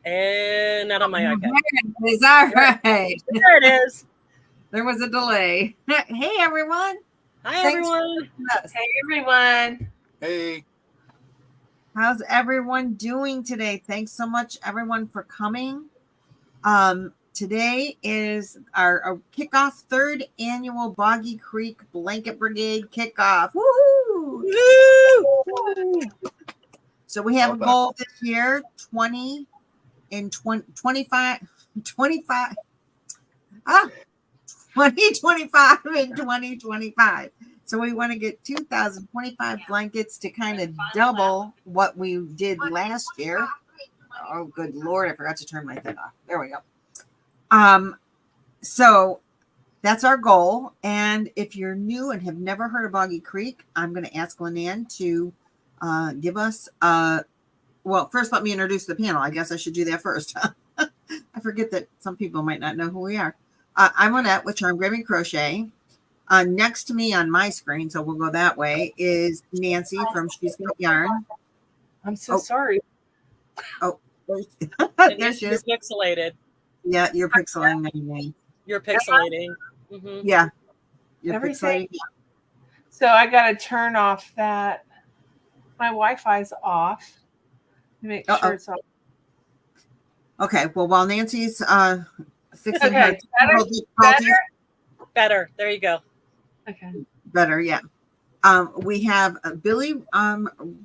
And not on my iPad. Is all right. There it is. There was a delay. Hey, everyone. Hi, everyone. Hey, everyone. Hey. How's everyone doing today? Thanks so much, everyone, for coming. Today is our kickoff, third annual Boggy Creek Blanket Brigade kickoff. Woohoo! Woo! So we have a goal this year, 20 and 2025 and 2025. So we want to get 2,025 blankets to kind of double what we did last year. Oh, good Lord. I forgot to turn my thing off. There we go. So that's our goal. And if you're new and have never heard of Boggy Creek, I'm going to ask Lynanne to give us, well, first let me introduce the panel. I guess I should do that first. I forget that some people might not know who we are. I'm Lynette with Charmedgrammycrochet. Crochet. Next to me on my screen, so we'll go that way, is Nancy from She's Got Yarn. I'm so sorry. Oh, You're pixelated. Yeah, you're pixelating. You're pixelating. Mm-hmm. Yeah, you're Everything. pixelating. So I got to turn off that. My Wi-Fi's off. Make sure it's off. Okay, well, while Nancy's fixing Okay, her better. There you go. Okay. Better, yeah. We have Billie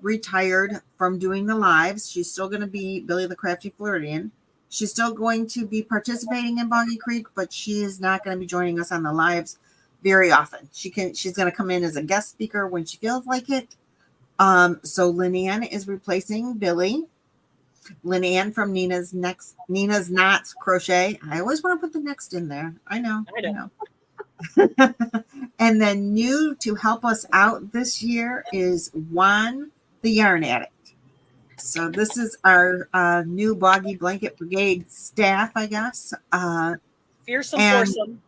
retired from doing the lives. She's still going to be Billie the Crafty Floridian. She's still going to be participating in Boggy Creek, but she is not going to be joining us on the lives very often. She's going to come in as a guest speaker when she feels like it. So Lynanne is replacing Billie. Lynanne from Nina's Knots Crochet. I always want to put the next in there. I know. And then new to help us out this year is Juan, the Yarn Addict. So this is our new Boggy Blanket Brigade staff, I guess. Fearsome foursome.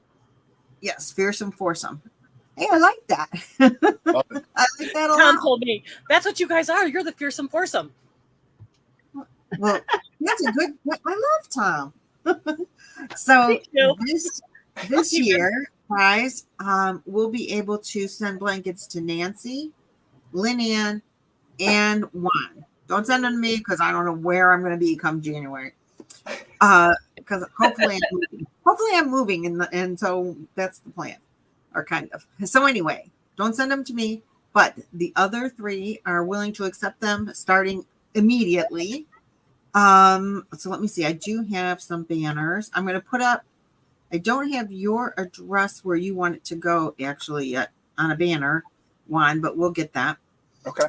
Yes, fearsome foursome. Hey, I like that. I like that a lot. Tom told me, that's what you guys are. You're the fearsome foursome. Well, that's a good. I love Tom. So this year, guys, we'll be able to send blankets to Nancy, Lynanne, and Juan. Don't send them to me because I don't know where I'm going to be come January. Because hopefully I'm moving, and so that's the plan, or kind of. So anyway, don't send them to me. But the other three are willing to accept them starting immediately. So let me see. I do have some banners. I'm going to put up. I don't have your address where you want it to go actually yet on a banner, Juan, but we'll get that. Okay.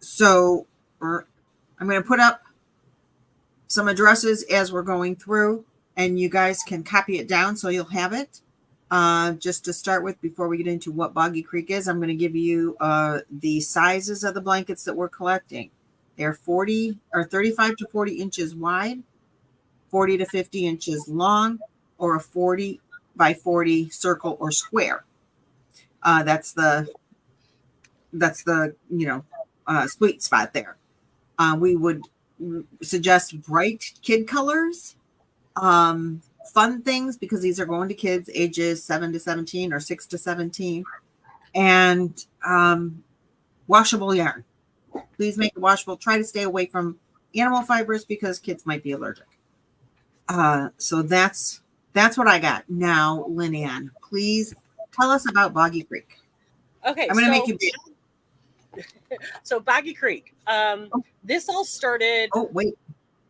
So I'm going to put up some addresses as we're going through, and you guys can copy it down so you'll have it. Just to start with, before we get into what Boggy Creek is, I'm going to give you the sizes of the blankets that we're collecting. They're 35 to 40 inches wide, 40 to 50 inches long, or a 40 by 40 circle or square. That's the sweet spot there. We would suggest bright kid colors, fun things, because these are going to kids ages 7 to 17 or 6 to 17, and washable yarn. Please make it washable. Try to stay away from animal fibers because kids might be allergic. So that's what I got. Now, Lynanne, please tell us about Boggy Creek. Okay, I'm going to make you big. So Boggy Creek. This all started. Oh, wait.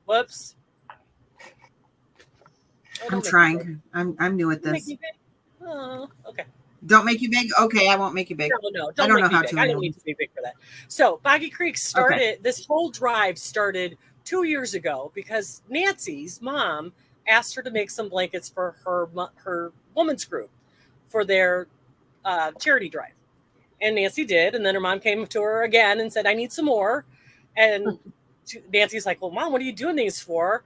Whoops. I'm trying. I'm new at this. Oh, okay. Don't make you big? Okay, I won't make you big. No, I don't know how big. to. I don't need to be big for that. So Boggy Creek started, this whole drive started 2 years ago because Nancy's mom asked her to make some blankets for her woman's group for their charity drive. And Nancy did. And then her mom came to her again and said, I need some more. And Nancy's like, well, Mom, what are you doing these for?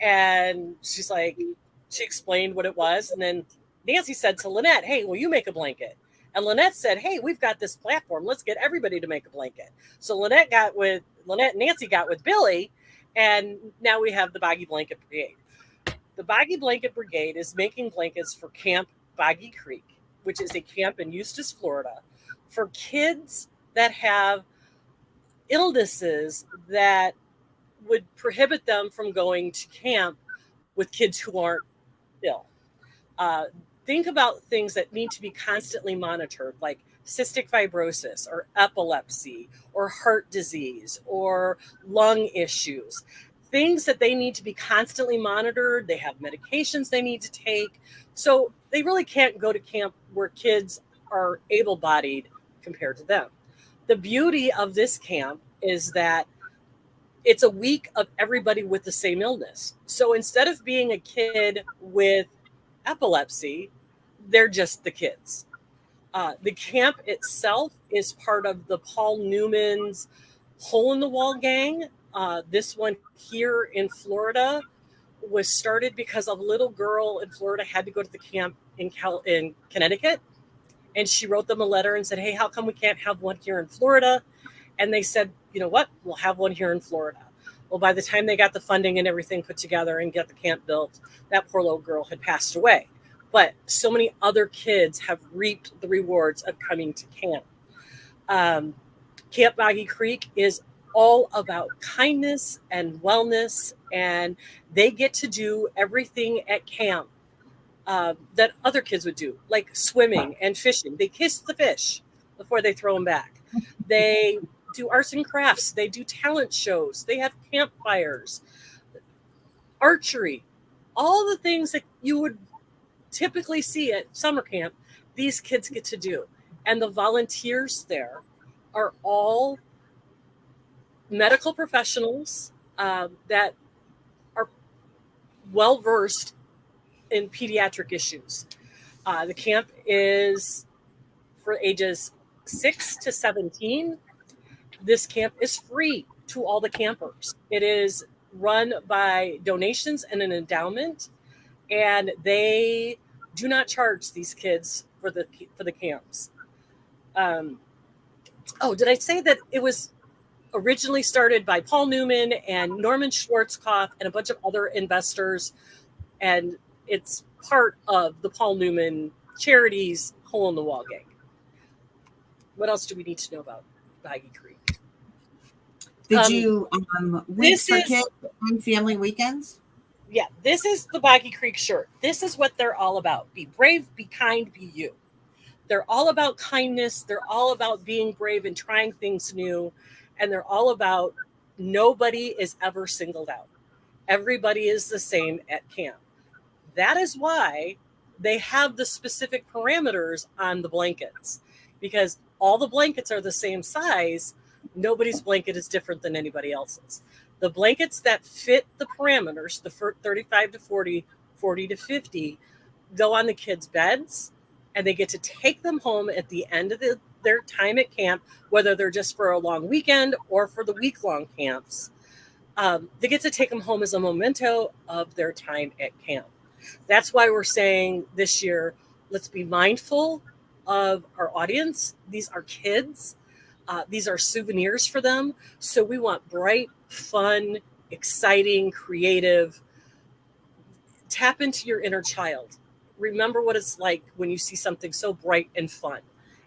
And she's like, she explained what it was. And then Nancy said to Lynette, hey, will you make a blanket? And Lynette said, hey, we've got this platform. Let's get everybody to make a blanket. So Nancy got with Billie, And now we have the Boggy Blanket Brigade. The Boggy Blanket Brigade is making blankets for Camp Boggy Creek, which is a camp in Eustis, Florida, for kids that have illnesses that would prohibit them from going to camp with kids who aren't ill. Uh, think about things that need to be constantly monitored, like cystic fibrosis or epilepsy or heart disease or lung issues, things that they need to be constantly monitored. They have medications they need to take. So they really can't go to camp where kids are able-bodied compared to them. The beauty of this camp is that it's a week of everybody with the same illness. So instead of being a kid with epilepsy, they're just the kids. The camp itself is part of the Paul Newman's Hole in the Wall gang. This one here in Florida was started because a little girl in Florida had to go to the camp in Connecticut. And she wrote them a letter and said, hey, how come we can't have one here in Florida? And they said, you know what? We'll have one here in Florida. Well, by the time they got the funding and everything put together and get the camp built, that poor little girl had passed away. But so many other kids have reaped the rewards of coming to camp. Camp Boggy Creek is all about kindness and wellness, and they get to do everything at camp that other kids would do, like swimming and fishing. They kiss the fish before they throw them back. They do arts and crafts. They do talent shows. They have campfires, archery, all the things that you would typically see at summer camp, these kids get to do. And the volunteers there are all medical professionals that are well-versed in pediatric issues. The camp is for ages 6 to 17. This camp is free to all the campers. It is run by donations and an endowment, and they do not charge these kids for the camps. Did I say that it was originally started by Paul Newman and Norman Schwarzkopf and a bunch of other investors, and it's part of the Paul Newman Charities Hole in the Wall gang. What else do we need to know about Boggy Creek? Did you wait for kids on family weekends? Yeah, this is the Boggy Creek shirt. This is what they're all about. Be brave, be kind, be you. They're all about kindness. They're all about being brave and trying things new. And they're all about nobody is ever singled out. Everybody is the same at camp. That is why they have the specific parameters on the blankets, because all the blankets are the same size. Nobody's blanket is different than anybody else's. The blankets that fit the parameters, the 35 to 40, 40 to 50, go on the kids' beds, and they get to take them home at the end of their time at camp, whether they're just for a long weekend or for the week-long camps. They get to take them home as a memento of their time at camp. That's why we're saying this year, let's be mindful of our audience. These are kids. These are souvenirs for them. So we want bright, fun, exciting, creative. Tap into your inner child. Remember what it's like when you see something so bright and fun.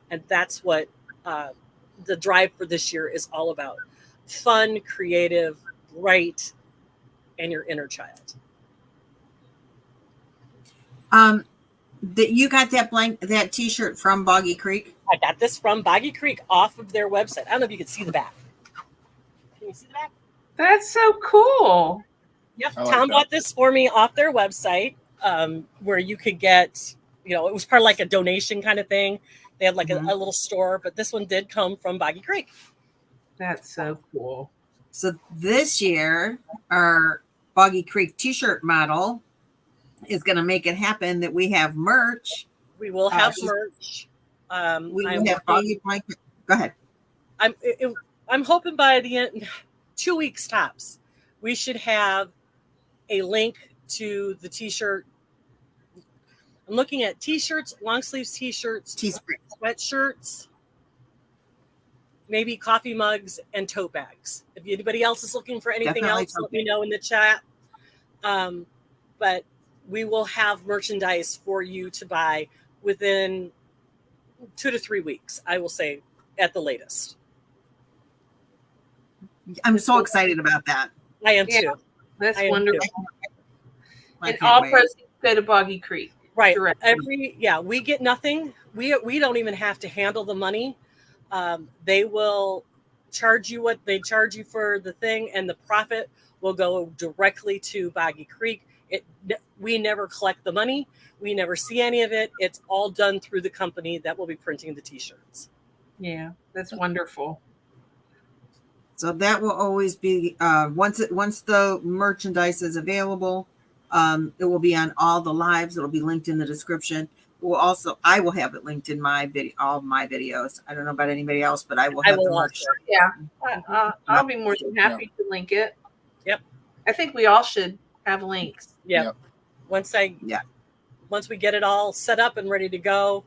And that's what the drive for this year is all about. Fun, creative, bright, and your inner child. You got that T-shirt from Boggy Creek? I got this from Boggy Creek off of their website. I don't know if you can see the back. Can you see the back? That's so cool. Yep. Tom bought this for me off their website, where you could get, it was part of like a donation kind of thing. They had like a little store, but this one did come from Boggy Creek. That's so cool. So this year, our Boggy Creek T-shirt model is going to make it happen that we have merch. We will have merch. We will have Boggy Blanket. Go ahead. I'm hoping by the end, 2 weeks tops, we should have a link to the T-shirt. I'm looking at T-shirts, long sleeves T-shirts, sweatshirts. maybe coffee mugs and tote bags. If anybody else is looking for anything Definitely else, let me know in the chat. But we will have merchandise for you to buy within 2 to 3 weeks, I will say, at the latest. I'm so excited about that. I am too. That's I am wonderful. too. And all proceeds go to Boggy Creek. Right. Directly. We get nothing. We don't even have to handle the money. They will charge you what they charge you for the thing, and the profit will go directly to Boggy Creek. We never collect the money. We never see any of it. It's all done through the company that will be printing the t-shirts. Yeah, that's wonderful. So that will always be once the merchandise is available, it will be on all the lives. It'll be linked in the description. I will have it linked in all of my videos. I don't know about anybody else, but I will have the merch. Yeah, I'll be more than happy to link it. Yep. I think we all should have links. Yep. Once we get it all set up and ready to go,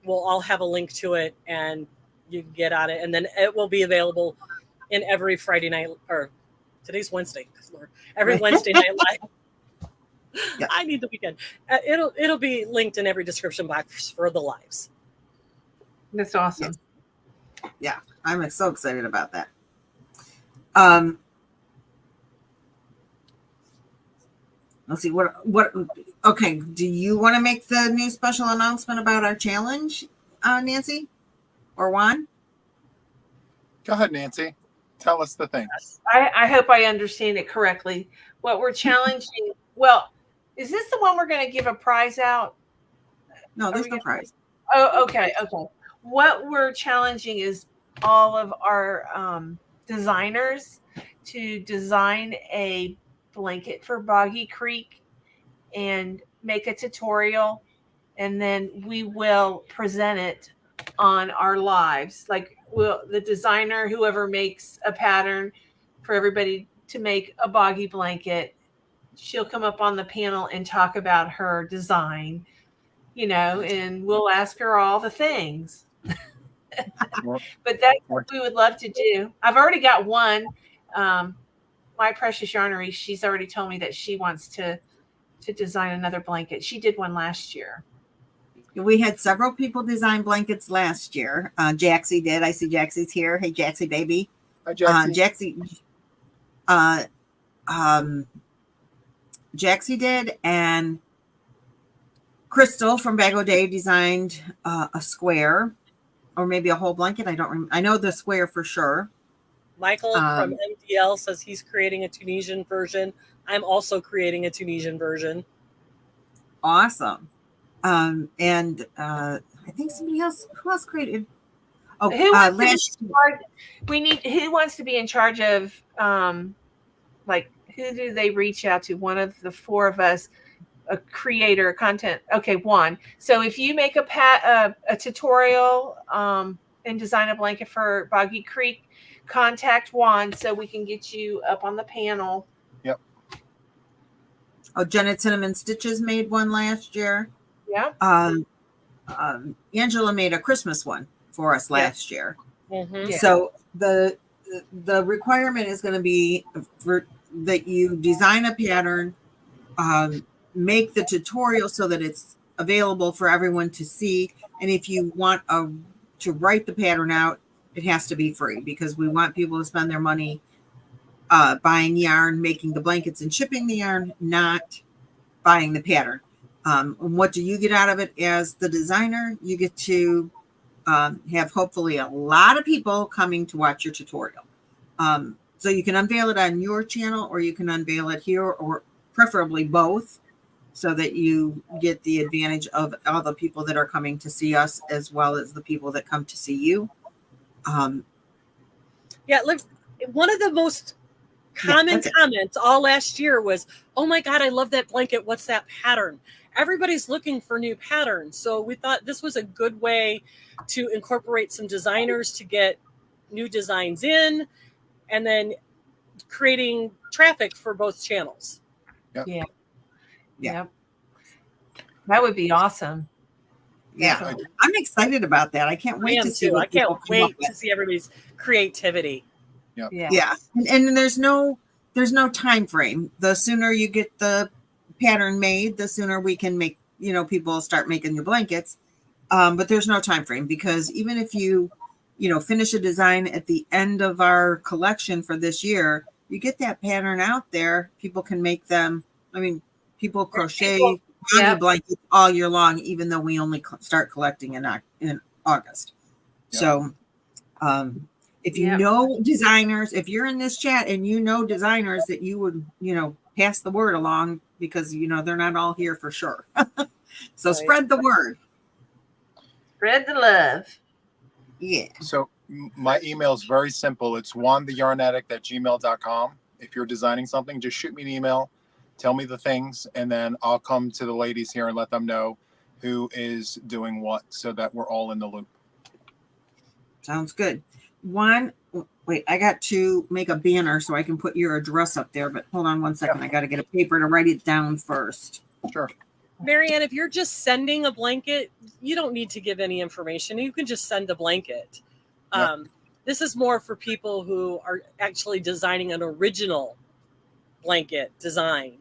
we'll all have a link to it, and you can get on it, and then it will be available in every Friday night, or today's Wednesday, Lord, every Wednesday night live. Yeah. I need the weekend. It'll be linked in every description box for the lives. That's awesome. Yeah, I'm so excited about that. Let's see what. Okay, do you want to make the new special announcement about our challenge, Nancy or Juan? Go ahead, Nancy. Tell us the things. I hope I understand it correctly. What we're challenging. Well, is this the one we're going to give a prize out? No, there's no prize. Oh, okay. What we're challenging is all of our designers to design a blanket for Boggy Creek and make a tutorial, and then we will present it on our lives. Like, the designer, whoever makes a pattern for everybody to make a Boggy blanket, she'll come up on the panel and talk about her design, and we'll ask her all the things. But that's what we would love to do. I've already got one. My precious yarnery, she's already told me that she wants to design another blanket. She did one last year. We had several people design blankets last year. Jaxie did. I see Jaxie's here. Hey, Jaxie, baby. Hi, Jaxie. Jaxie did, and Crystal from Bag O' Day designed a square, or maybe a whole blanket. I don't remember. I know the square for sure. Michael from MDL says he's creating a Tunisian version. I'm also creating a Tunisian version. Awesome. And I think somebody else. Who else created? Oh, who wants to be in charge of? Who do they reach out to? One of the four of us, a creator, content. Okay, Juan. So if you make a tutorial and design a blanket for Boggy Creek, contact Juan so we can get you up on the panel. Yep. Oh, Janet Cinnamon Stitches made one last year. Yeah. Angela made a Christmas one for us last year. Mm-hmm. Yeah. So the requirement is going to be that you design a pattern, make the tutorial so that it's available for everyone to see. And if you want to write the pattern out, it has to be free, because we want people to spend their money buying yarn, making the blankets and shipping the yarn, not buying the pattern. What do you get out of it as the designer? You get to have hopefully a lot of people coming to watch your tutorial. So you can unveil it on your channel, or you can unveil it here, or preferably both, so that you get the advantage of all the people that are coming to see us, as well as the people that come to see you. Look, one of the most common comments all last year was, "Oh my God, I love that blanket. What's that pattern?" Everybody's looking for new patterns. So we thought this was a good way to incorporate some designers to get new designs in, and then creating traffic for both channels. Yeah. That would be awesome. Yeah. Definitely. I'm excited about that. I can't I wait am to see too. what I can't people come up wait with. to see everybody's creativity. Yeah. And there's no time frame. The sooner you get the pattern made, the sooner we can make, people start making your blankets. But there's no time frame, because even if you finish a design at the end of our collection for this year, you get that pattern out there, people can make them. I mean, people crochet blankets all year long, even though we only start collecting in August. Yep. So if you know designers, if you're in this chat and you know designers that you would, pass the word along, because, they're not all here for sure. So spread the word. Spread the love. Yeah. So my email is very simple. It's juantheyarnaddict@gmail.com. If you're designing something, just shoot me an email, tell me the things, and then I'll come to the ladies here and let them know who is doing what, so that we're all in the loop. Sounds good. Juan, wait, I got to make a banner so I can put your address up there, but hold on one second. I got to get a paper to write it down first. Sure. Marianne, if you're just sending a blanket, you don't need to give any information. You can just send a blanket. This is more for people who are actually designing an original blanket design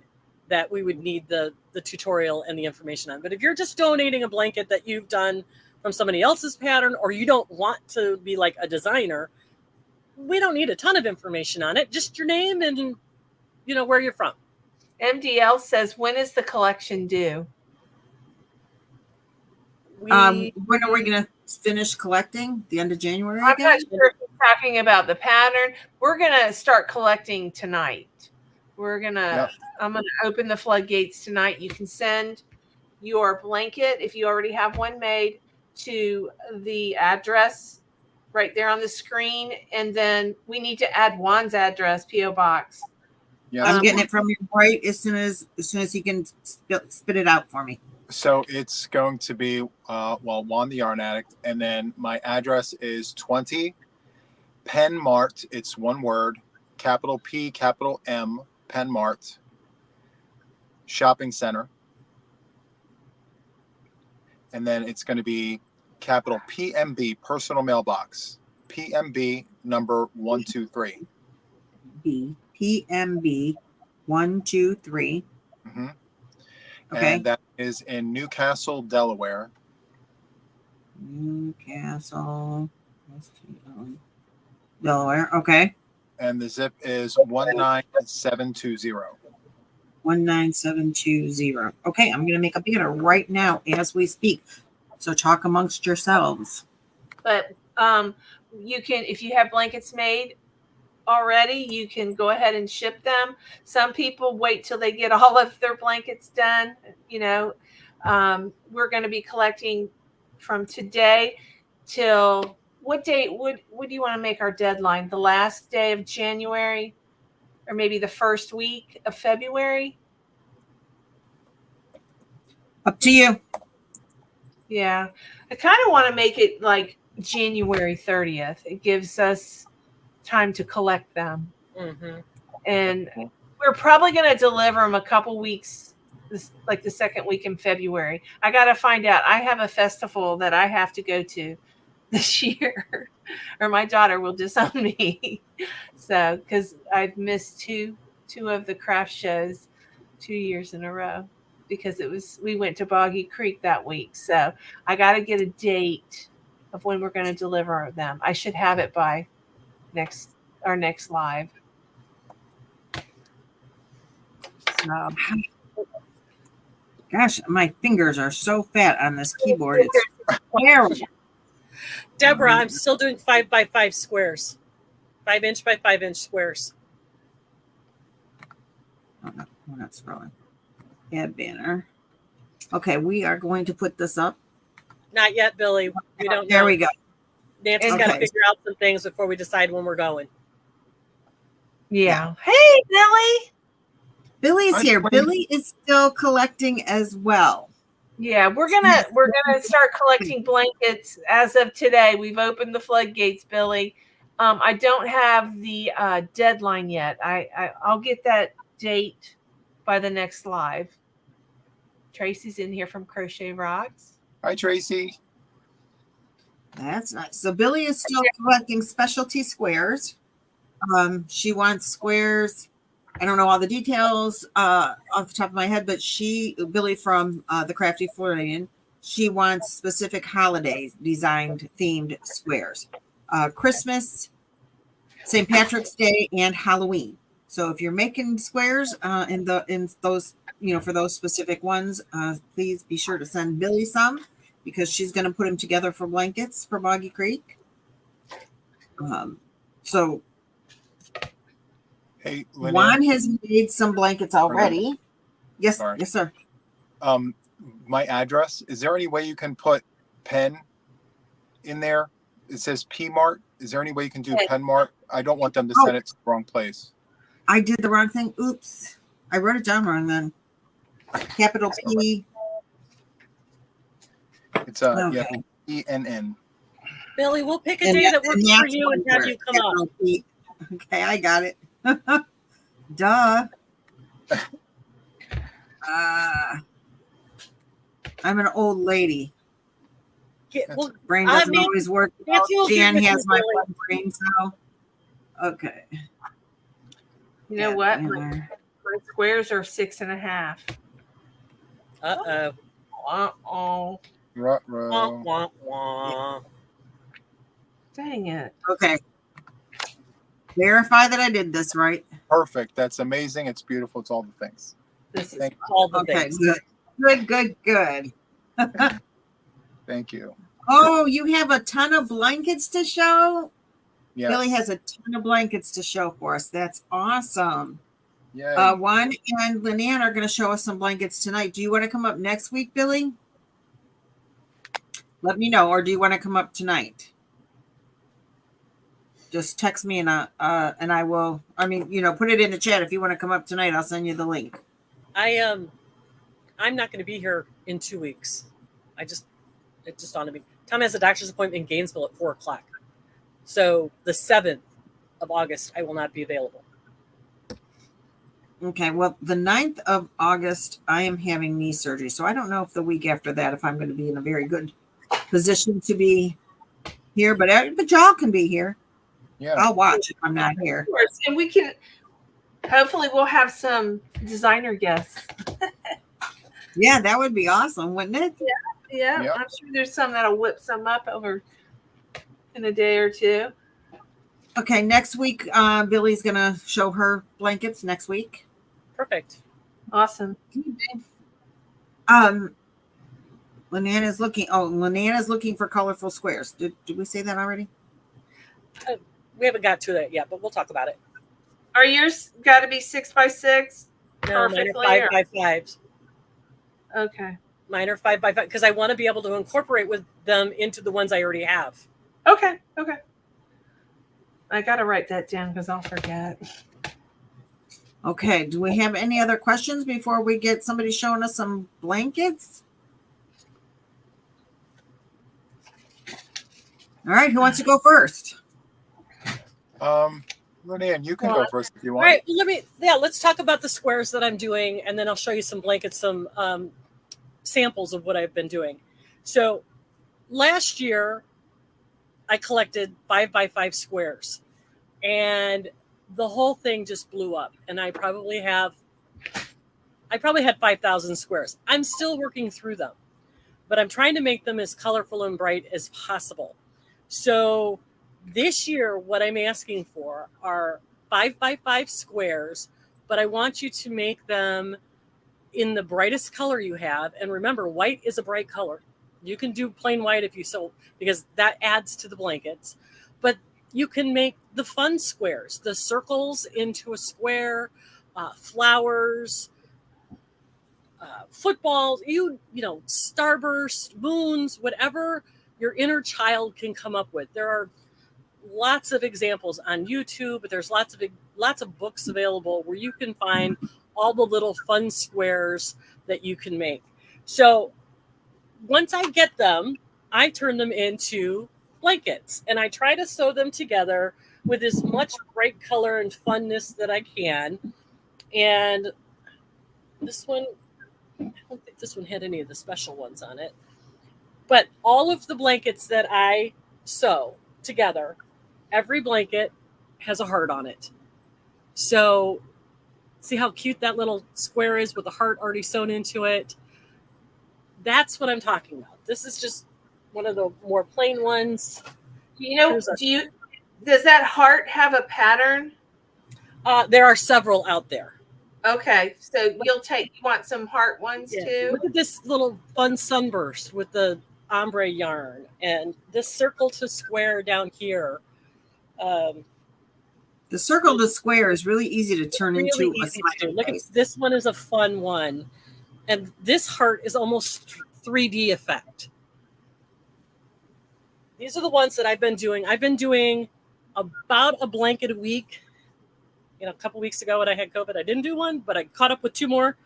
that we would need the tutorial and the information on. But if you're just donating a blanket that you've done from somebody else's pattern, or you don't want to be like a designer, we don't need a ton of information on it. Just your name and, where you're from. MDL says, when is the collection due? When are we going to finish collecting? The end of January I'm again? not sure if you're talking about the pattern. We're going to start collecting tonight. I'm going to open the floodgates tonight. You can send your blanket, if you already have one made, to the address right there on the screen. And then we need to add Juan's address, P.O. Box. Yeah, I'm getting it from you right as soon as he can spit it out for me. So it's going to be Juan the Yarn Addict, and then my address is 20 PennMart. It's one word, capital P, capital M, PennMart Shopping Center, and then it's going to be capital PMB Personal Mailbox, PMB number 123. PMB 123. Mm-hmm. Okay. And that is in Newcastle, Delaware. Newcastle, Delaware. Okay. And the zip is 19720. 19720. Okay, I'm going to make a banner right now as we speak. So talk amongst yourselves. But you can, if you have blankets made already, you can go ahead and ship them. Some people wait till they get all of their blankets done. We're going to be collecting from today till what date would you want to make our deadline? The last day of January, or maybe the first week of February? Up to you. Yeah. I kind of want to make it like January 30th. It gives us time to collect them. Mm-hmm. And we're probably going to deliver them a couple weeks, like the second week in February. I got to find out. I have a festival that I have to go to this year, or my daughter will disown me. So, because I've missed two of the craft shows 2 years in a row, because we went to Boggy Creek that week. So I got to get a date of when we're going to deliver them. I should have it by our next live. So, gosh, my fingers are so fat on this keyboard. It's terrible. Deborah, I'm still doing 5x5 squares, 5 inch by 5 inch squares. Oh, no, we're not scrolling. Add banner. Okay, we are going to put this up. Not yet, Billy. We don't know. There we go. Nancy's got to figure out some things before we decide when we're going. Yeah. Hey, Billy. Billy's here. Billy is still collecting as well. Yeah, we're gonna start collecting blankets as of today. We've opened the floodgates, Billy. I don't have the deadline yet. I'll get that date by the next live. Tracy's in here from Crochet Rocks. Hi, Tracy. That's nice. So Billie is still collecting specialty squares. She wants squares. I don't know all the details off the top of my head, but Billie from the Crafty Floridian, she wants specific holiday designed themed squares. Christmas, St. Patrick's Day, and Halloween. So if you're making squares in those, for those specific ones, please be sure to send Billie some, because she's going to put them together for blankets for Boggy Creek. So Hey, Lynanne. Juan has made some blankets already. Yes, Sorry. yes, sir. My address, is there any way you can put Penn in there? It says PMart. Is there any way you can do PennMart? I don't want them to send it to the wrong place. I did the wrong thing. Oops. I wrote it down wrong then. Capital P. It's yeah, ENN. Billie, we'll pick a day that works for you and have you come up. Okay, I got it. Duh. I'm an old lady. Brain doesn't always work. Jan has my brain, so okay. You know what? My squares are 6.5. Uh-oh. Uh-oh. Wah, wah, wah. Dang it. Okay. Verify that I did this right. Perfect. That's amazing. It's beautiful. It's all the things. This is all the okay, things. Good. Thank you. Oh, you have a ton of blankets to show? Yes. Billie has a ton of blankets to show for us. That's awesome. Yeah. Juan and Lynanne are going to show us some blankets tonight. Do you want to come up next week, Billie? Let me know, or do you want to come up tonight? Just text me and I will. I mean, put it in the chat if you want to come up tonight. I'll send you the link. I'm not going to be here in 2 weeks. It just dawned on me. Tom has a doctor's appointment in Gainesville at 4:00. So the 7th of August, I will not be available. Okay, well, the 9th of August, I am having knee surgery. So I don't know if the week after that, if I'm going to be in a very good position to be here, but y'all can be here. Yeah. I'll watch if I'm not here. Of course. And we can, hopefully we'll have some designer guests. Yeah, that would be awesome, wouldn't it? Yeah. Yep. I'm sure there's some that'll whip some up over in a day or two. Okay, next week, Billie's going to show her blankets next week. Perfect. Awesome. Lynanne is looking for colorful squares. Did we say that already? We haven't got to that yet, but we'll talk about it. Are yours got to be 6x6? No, mine are 5x5s. Okay. Mine are 5x5 because I want to be able to incorporate with them into the ones I already have. Okay. I got to write that down because I'll forget. Okay, do we have any other questions before we get somebody showing us some blankets? All right, who wants to go first? Lynanne, you can go first if you want. All right, let's talk about the squares that I'm doing, and then I'll show you some blankets, some samples of what I've been doing. So last year, I collected 5x5 squares, and the whole thing just blew up. And I probably had 5,000 squares. I'm still working through them, but I'm trying to make them as colorful and bright as possible. So this year, what I'm asking for are 5x5 squares, but I want you to make them in the brightest color you have. And remember, white is a bright color. You can do plain white if you so, because that adds to the blankets. But you can make the fun squares, the circles into a square, flowers, footballs, starburst, moons, whatever your inner child can come up with. There are lots of examples on YouTube, but there's lots of books available where you can find all the little fun squares that you can make. So once I get them, I turn them into blankets, and I try to sew them together with as much bright color and funness that I can. And this one, I don't think this one had any of the special ones on it. But all of the blankets that I sew together, every blanket has a heart on it. So see how cute that little square is with a heart already sewn into it? That's what I'm talking about. This is just one of the more plain ones. Does that heart have a pattern? There are several out there. Okay, so you want some heart ones too? Look at this little fun sunburst with the ombre yarn, and this circle to square down here. The circle to square is really easy to turn into a smiley Look face. at this one is a fun one, and this heart is almost 3D effect. These are the ones that I've been doing. I've been doing about a blanket a week. A couple weeks ago when I had COVID, I didn't do one, but I caught up with 2 more.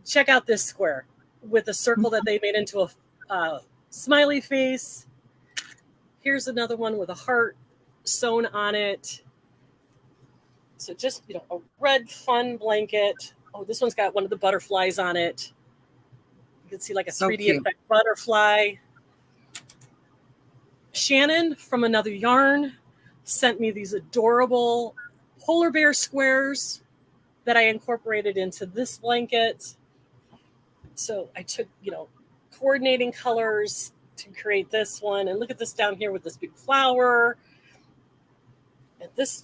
Check out this square with a circle that they made into a smiley face. Here's another one with a heart sewn on it. So just, a red fun blanket. Oh, this one's got one of the butterflies on it. You can see like a 3D effect butterfly. Shannon from Another Yarn sent me these adorable polar bear squares that I incorporated into this blanket. So I took, coordinating colors to create this one. And look at this down here with this big flower. And this,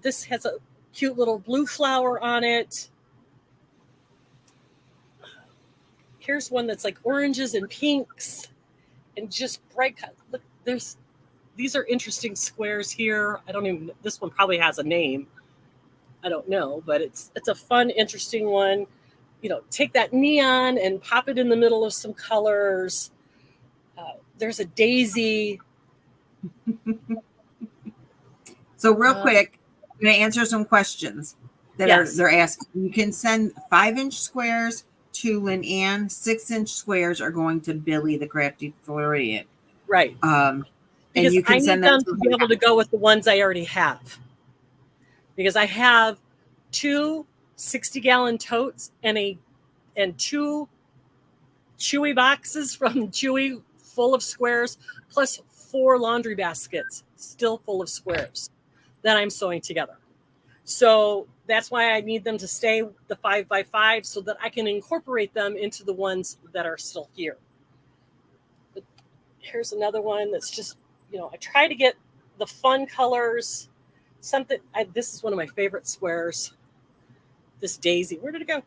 this has a cute little blue flower on it. Here's one that's like oranges and pinks and just bright. Look, these are interesting squares here. This one probably has a name. I don't know, but it's a fun, interesting one. Take that neon and pop it in the middle of some colors. There's a daisy. So real quick, I'm going to answer some questions that they're asking. You can send 5-inch squares to Lynanne. 6-inch squares are going to Billy, the Crafty Floridian. Right. And you can send them to be able to go with the ones I already have. Because I have 2 60-gallon totes and 2 Chewy boxes from Chewy full of squares, plus 4 laundry baskets still full of squares that I'm sewing together. So that's why I need them to stay the 5x5 so that I can incorporate them into the ones that are still here. But here's another one that's just, I try to get the fun colors. This is one of my favorite squares. This daisy. Where did it go?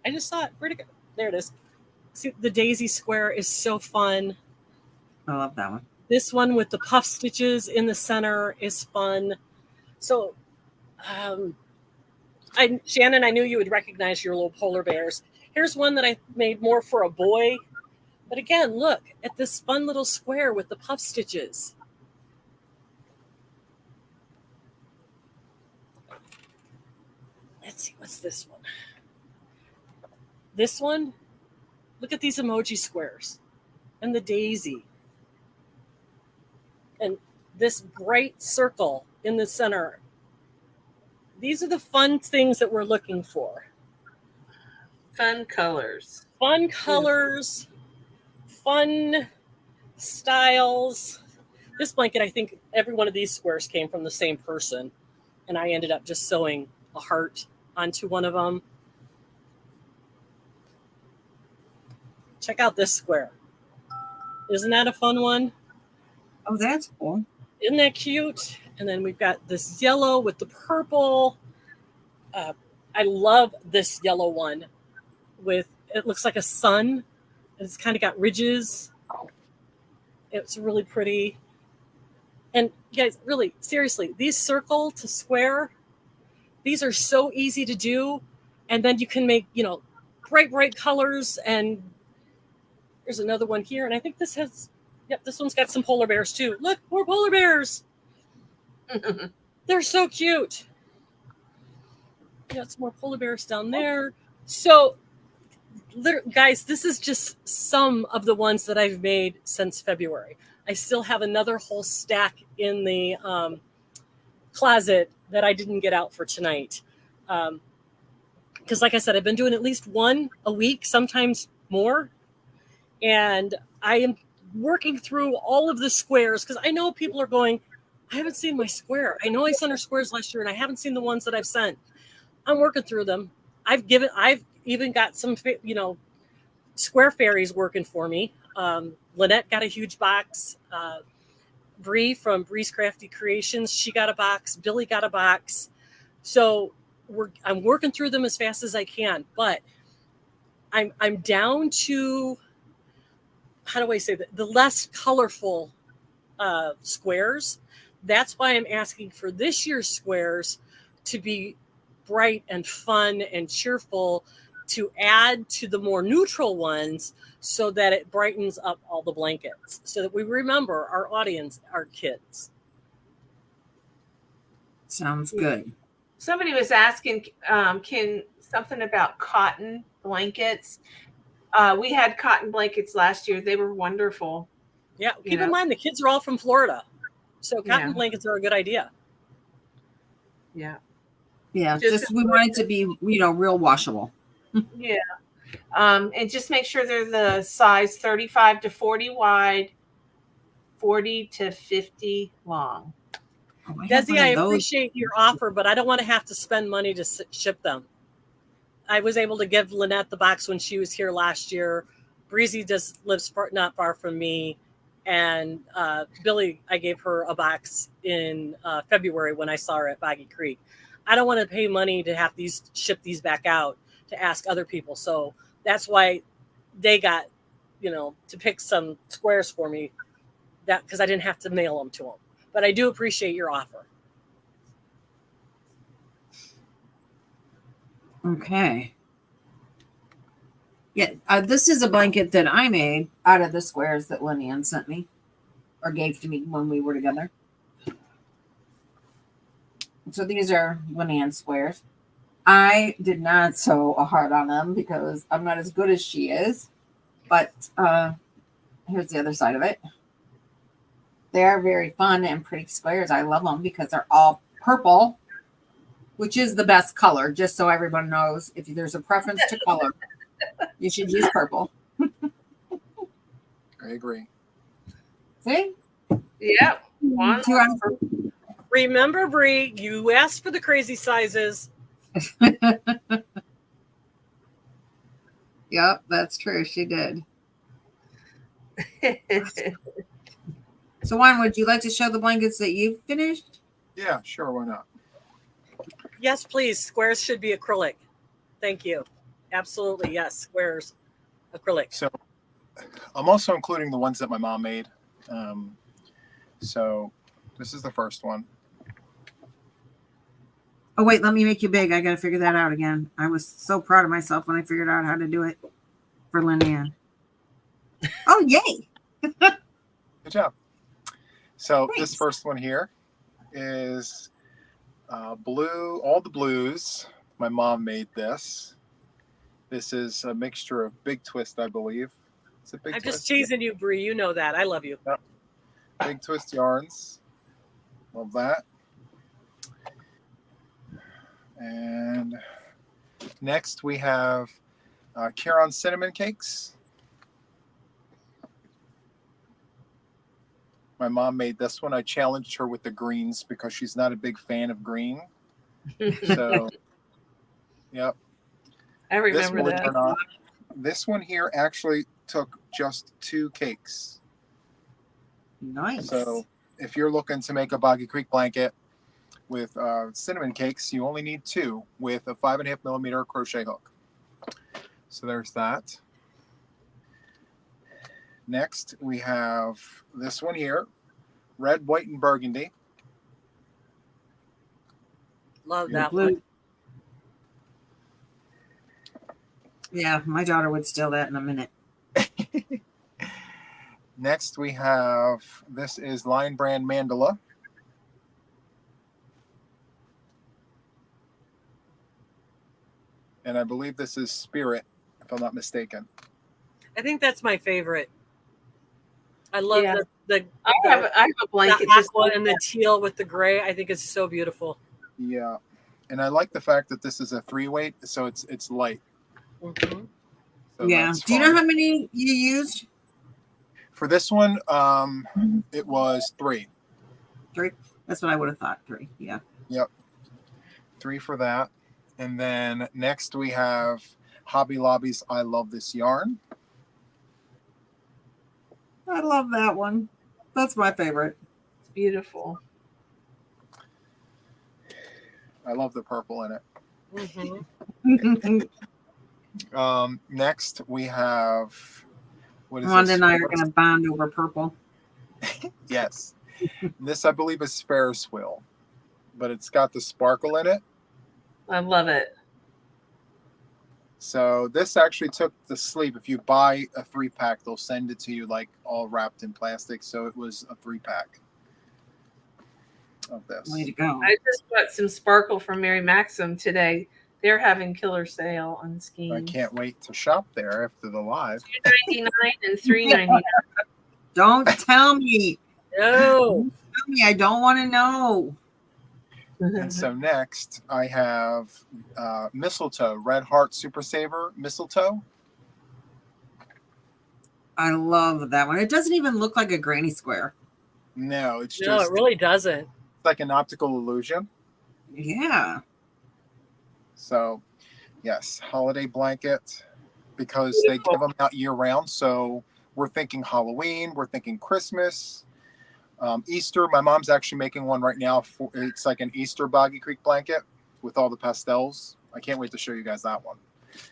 I just saw it. Where'd it go? There it is. See, the daisy square is so fun. I love that one. This one with the puff stitches in the center is fun. So, Shannon, I knew you would recognize your little polar bears. Here's one that I made more for a boy. But again, look at this fun little square with the puff stitches. Let's see, what's this one? This one, look at these emoji squares and the daisy. And this bright circle in the center. These are the fun things that we're looking for. Fun colors. Fun colors. Fun styles. This blanket, I think every one of these squares came from the same person. And I ended up just sewing a heart onto one of them. Check out this square. Isn't that a fun one? Oh, that's cool. Isn't that cute? And then we've got this yellow with the purple. I love this yellow one with, it looks like a sun. It's kind of got ridges. It's really pretty. And guys, really, seriously, these circle to square, these are so easy to do. And then you can make, bright colors. And there's another one here. And I think this has, this one's got some polar bears too. Look, more polar bears. They're so cute. Got some more polar bears down there. So, guys, this is just some of the ones that I've made since February. I still have another whole stack in the closet that I didn't get out for tonight. Because like I said, I've been doing at least one a week, sometimes more. And I am working through all of the squares because I know people are going, I haven't seen my square. I know I sent her squares last year and I haven't seen the ones that I've sent. I'm working through them. I've even got some, square fairies working for me. Lynette got a huge box. Bree from Bree's Crafty Creations, she got a box. Billy got a box. So I'm working through them as fast as I can, but I'm down to, how do I say that, the less colorful squares. That's why I'm asking for this year's squares to be bright and fun and cheerful, to add to the more neutral ones so that it brightens up all the blankets, so that we remember our audience, our kids. Sounds good. Somebody was asking, can something about cotton blankets. We had cotton blankets last year. They were wonderful. Yeah, keep in mind the kids are all from Florida, so cotton blankets are a good idea. Yeah. Yeah, just we want it to be, real washable. Yeah. And just make sure they're the size 35 to 40 wide, 40 to 50 long. Desi, I appreciate your offer, but I don't want to have to spend money to ship them. I was able to give Lynette the box when she was here last year. Breezy just lives not far from me. And Billy, I gave her a box in February when I saw her at Boggy Creek. I don't want to pay money to have ship these back out to ask other people. So that's why they got, to pick some squares for me, because I didn't have to mail them to them. But I do appreciate your offer. Okay. Yeah, this is a blanket that I made out of the squares that Lynanne sent me, or gave to me when we were together. So these are Lynanne squares. I did not sew a heart on them because I'm not as good as she is. But here's the other side of it. They are very fun and pretty squares. I love them because they're all purple, which is the best color, just so everyone knows. If there's a preference to color, you should use purple. I agree. See? Yep. Remember, Bree, you asked for the crazy sizes. Yep, that's true. She did. So, Juan, would you like to show the blankets that you've finished? Yeah, sure. Why not? Yes, please. Squares should be acrylic. Thank you. Absolutely. Yes. Squares, acrylic. So I'm also including the ones that my mom made. So this is the first one. Oh, wait, let me make you big. I got to figure that out again. I was so proud of myself when I figured out how to do it for Lynanne. Oh, yay. Good job. So Thanks. This first one here is blue, all the blues. My mom made this. This is a mixture of Big Twist, I believe. It's a Big I'm Twist. just teasing you, Bree. You know that. I love you. Yep. Big Twist yarns. Love that. And next we have Caron cinnamon cakes. My mom made this one. I challenged her with the greens because she's not a big fan of green. So, yep. I remember that. This one here actually took just 2 cakes. Nice. So if you're looking to make a Boggy Creek blanket with cinnamon cakes, you only need 2 with a 5.5 millimeter crochet hook. So there's that. Next, we have this one here, red, white, and burgundy. Love that one. Yeah, my daughter would steal that in a minute. Next, we have, this is Line Brand Mandala. And I believe this is Spirit, if I'm not mistaken. I think that's my favorite. I love the I have a blanket the just aqua like and the teal with the gray. I think it's so beautiful. Yeah. And I like the fact that this is a 3-weight, so it's light. Mm-hmm. So Yeah. that's Do you know fun. how many you used? For this one, it was 3. 3. That's what I would have thought. 3. Yeah. Yep. 3 for that. And then next we have Hobby Lobby's I Love This Yarn. I love that one. That's my favorite. It's beautiful. I love the purple in it. Mm-hmm. Next we have, what is Wanda this? and I are going to bond over purple. Yes. This I believe is Ferris wheel, but it's got the sparkle in it. I love it. So this actually took the sleeve. If you buy a 3-pack, they'll send it to you like all wrapped in plastic. So it was a 3-pack of this. Way to go. I just bought some sparkle from Mary Maxim today. They're having killer sale on I schemes. can't wait to shop there after the live. $2.99 and $3.99. Don't tell me. No. Tell me. I don't want to know. And so next I have mistletoe, Red Heart Super Saver mistletoe. I love that one. It doesn't even look like a granny square. No, it's No, just it really doesn't. like an optical illusion. Yeah. So yes, holiday blanket, because they give them out year round. So we're thinking Halloween, we're thinking Christmas, Easter. My mom's actually making one right now. It's like an Easter Boggy Creek blanket with all the pastels. I can't wait to show you guys that one.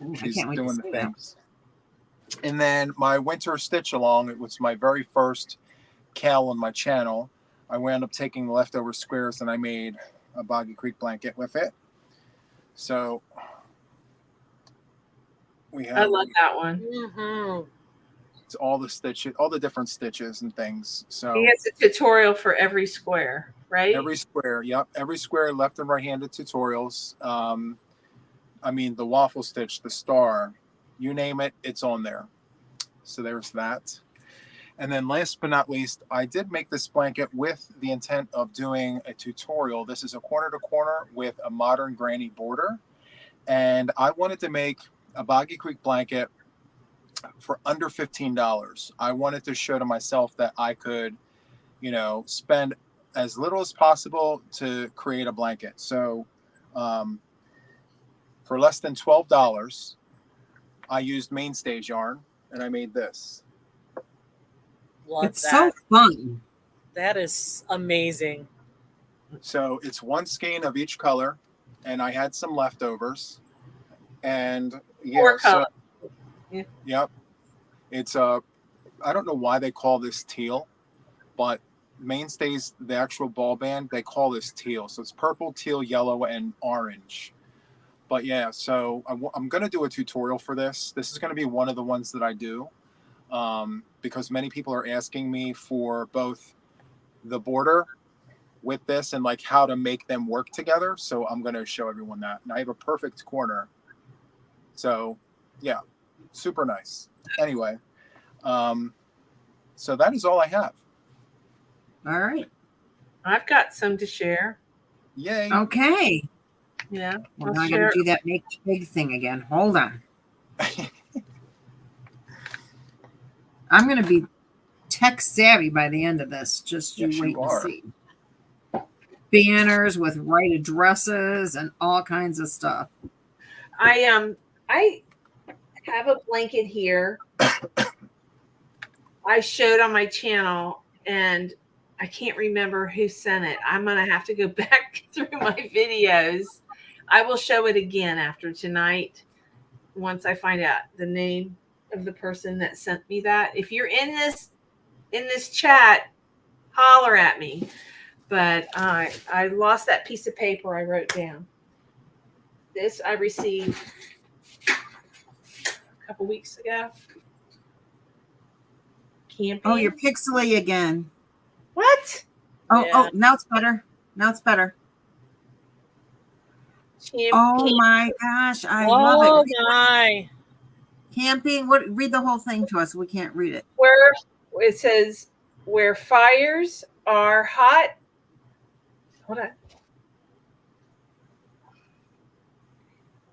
Ooh, I She's can't wait doing to the see that. things. And then my winter stitch along, it was my very first cal on my channel. I wound up taking the leftover squares and I made a Boggy Creek blanket with it. So we have I love that one. Mm-hmm. it's all the stitches, all the different stitches and things. So He has a tutorial for every square, right? every square, yep, every square, left and right-handed tutorials. I mean, the waffle stitch, the star, you name it, it's on there. So there's that. And then last but not least, I did make this blanket with the intent of doing a tutorial. This is a corner to corner with a modern granny border. And I wanted to make a Boggy Creek blanket for under $15. I wanted to show to myself that I could, you know, spend as little as possible to create a blanket. So for less than $12, I used Mainstays yarn and I made this. Love It's that. so fun. That is amazing. So it's one skein of each color, and I had some leftovers. And yeah, 4 colors. so, yep. It's I don't know why they call this teal, but Mainstays, the actual ball band, they call this teal. So it's purple, teal, yellow, and orange. But yeah, so I'm going to do a tutorial for this. This is going to be one of the ones that I do. Because many people are asking me for both the border with this and like how to make them work together. So I'm going to show everyone that. And I have a perfect corner. So yeah, super nice. Anyway, so that is all I have. All right. I've got some to share. Yay. Okay. Yeah. Well, I'll now I got share. to do that make big thing again. Hold on. I'm going to be tech savvy by the end of this. Just you Yes, wait you and are. see. Banners with right addresses and all kinds of stuff. I have a blanket here. I showed on my channel and I can't remember who sent it. I'm gonna have to go back through my videos. I will show it again after tonight once I find out the name of the person that sent me that. If you're in this chat, holler at me. But I lost that piece of paper I wrote down. This I received a couple weeks ago. Camping. Oh, you're pixely again. What? Oh, Yeah. oh, now it's better. Now it's better. Oh my gosh, I love Oh it. my. Camping. What? Read the whole thing to us. We can't read it. Where it says where fires are hot. Hold on.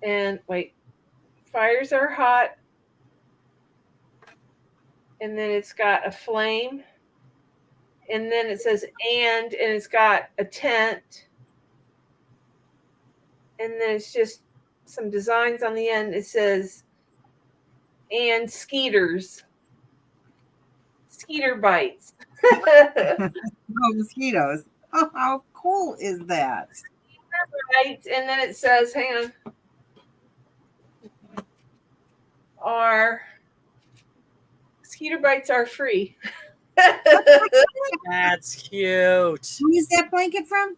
And wait, fires are hot. and then it's got a flame, and then it says and it's got a tent, and then it's just some designs on the end. It says and skeeter bites. Oh, mosquitoes. Oh, how cool is that? Bites, and then it says, hang on, mosquito bites are free. That's cute. Who is that blanket from?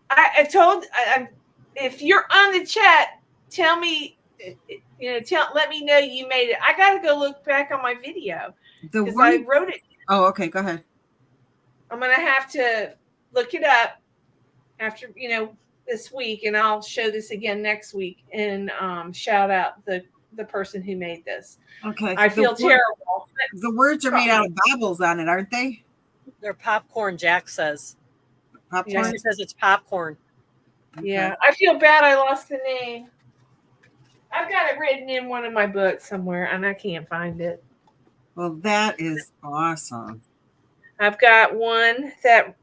I told, if you're on the chat, tell me, let me know you made it. I got to go look back on my video because I wrote it. Oh, okay. Go ahead. I'm going to have to look it up after, this week, and I'll show this again next week and shout out the person who made this. Okay. I feel terrible. The words are made out of bobbles on it, aren't they? They're popcorn, Jack says. Popcorn? Yeah, he says it's popcorn. Okay. Yeah. I feel bad I lost the name. I've got it written in one of my books somewhere, and I can't find it. Well, that is awesome. I've got one that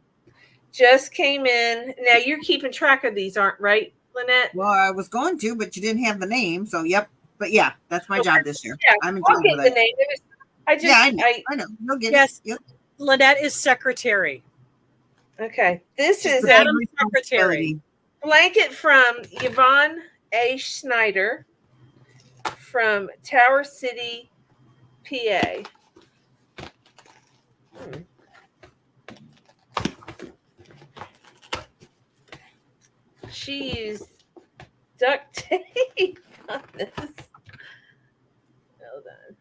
just came in. Now you're keeping track of these, aren't right, Lynette? Well, I was going to, but you didn't have the name, so yep. But yeah, that's my job this year. Yeah, I'm in I'll charge get of the that. name. I know. You'll get Yes. it. Yep. Lynette is secretary. Okay. This is Madam a Secretary. blanket from Yvonne A. Schneider from Tower City, PA. She used duct tape on this. Hold on.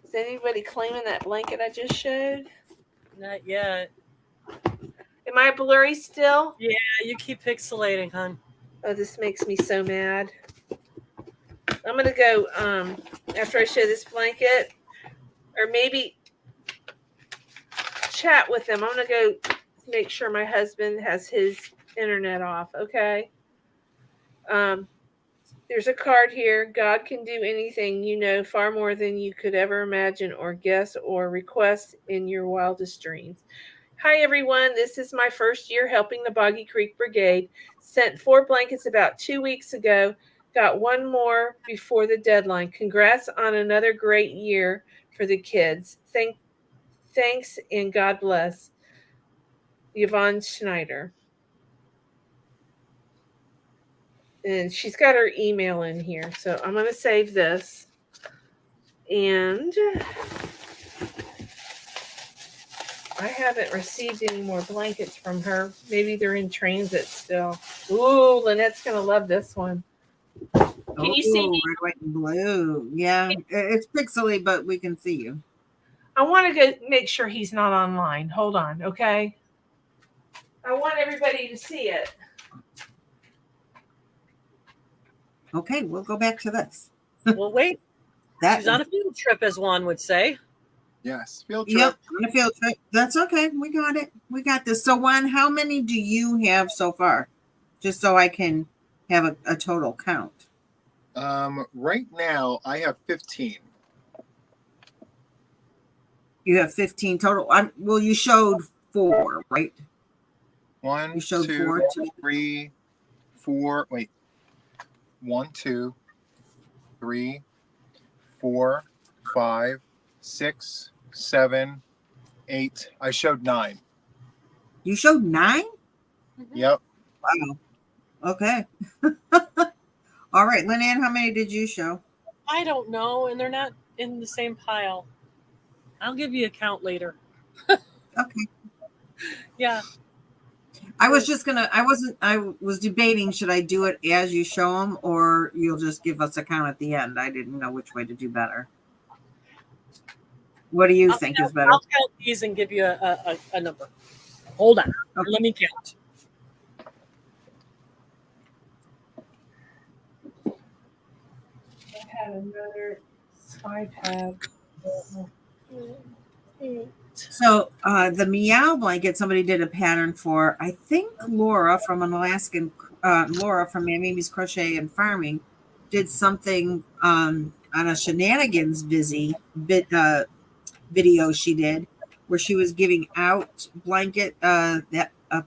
Is anybody claiming that blanket I just showed? Not yet. Am I blurry still? Yeah, you keep pixelating, hon. Oh, this makes me so mad. I'm going to go, after I show this blanket, or maybe chat with them. I'm going to go make sure my husband has his internet off, okay? There's a card here. God can do anything, far more than you could ever imagine or guess or request in your wildest dreams. Hi, everyone. This is my first year helping the Boggy Creek Brigade. Sent 4 blankets about 2 weeks ago. Got one more before the deadline. Congrats on another great year for the kids. Thanks and God bless. Yvonne Schneider. And she's got her email in here. So I'm going to save this. And I haven't received any more blankets from her. Maybe they're in transit still. Ooh, Lynette's going to love this one. Can you see me? Red, white, and blue. Yeah, it's pixely, but we can see you. I want to go make sure he's not online. Hold on, okay? I want everybody to see it. Okay, we'll go back to this. Well, wait. She's on a field trip, as Juan would say. Yes, field trip. Yep, on a field trip. That's okay. We got it. We got this. So, Juan, how many do you have so far? Just so I can have a total count. Right now, I have 15. You have 15 total. Well, you showed 4, right? One, You showed two, 4. 3, 4. Wait. 1, 2, 3, 4, 5, 6, 7, 8. I showed 9. You showed 9? Yep. Wow. Okay. All right, Lynanne, how many did you show? I don't know, and they're not in the same pile. I'll give you a count later. Okay. Yeah. I was debating, should I do it as you show them, or you'll just give us a count at the end? I didn't know which way to do better. What do you think is better? I'll count these and give you a number. Hold on. Okay. Let me count. I had another iPad. So the meow blanket, somebody did a pattern for, I think Laura from an Alaskan, Laura from Mimi's Crochet and Farming did something on a shenanigans video she did where she was giving out blanket that a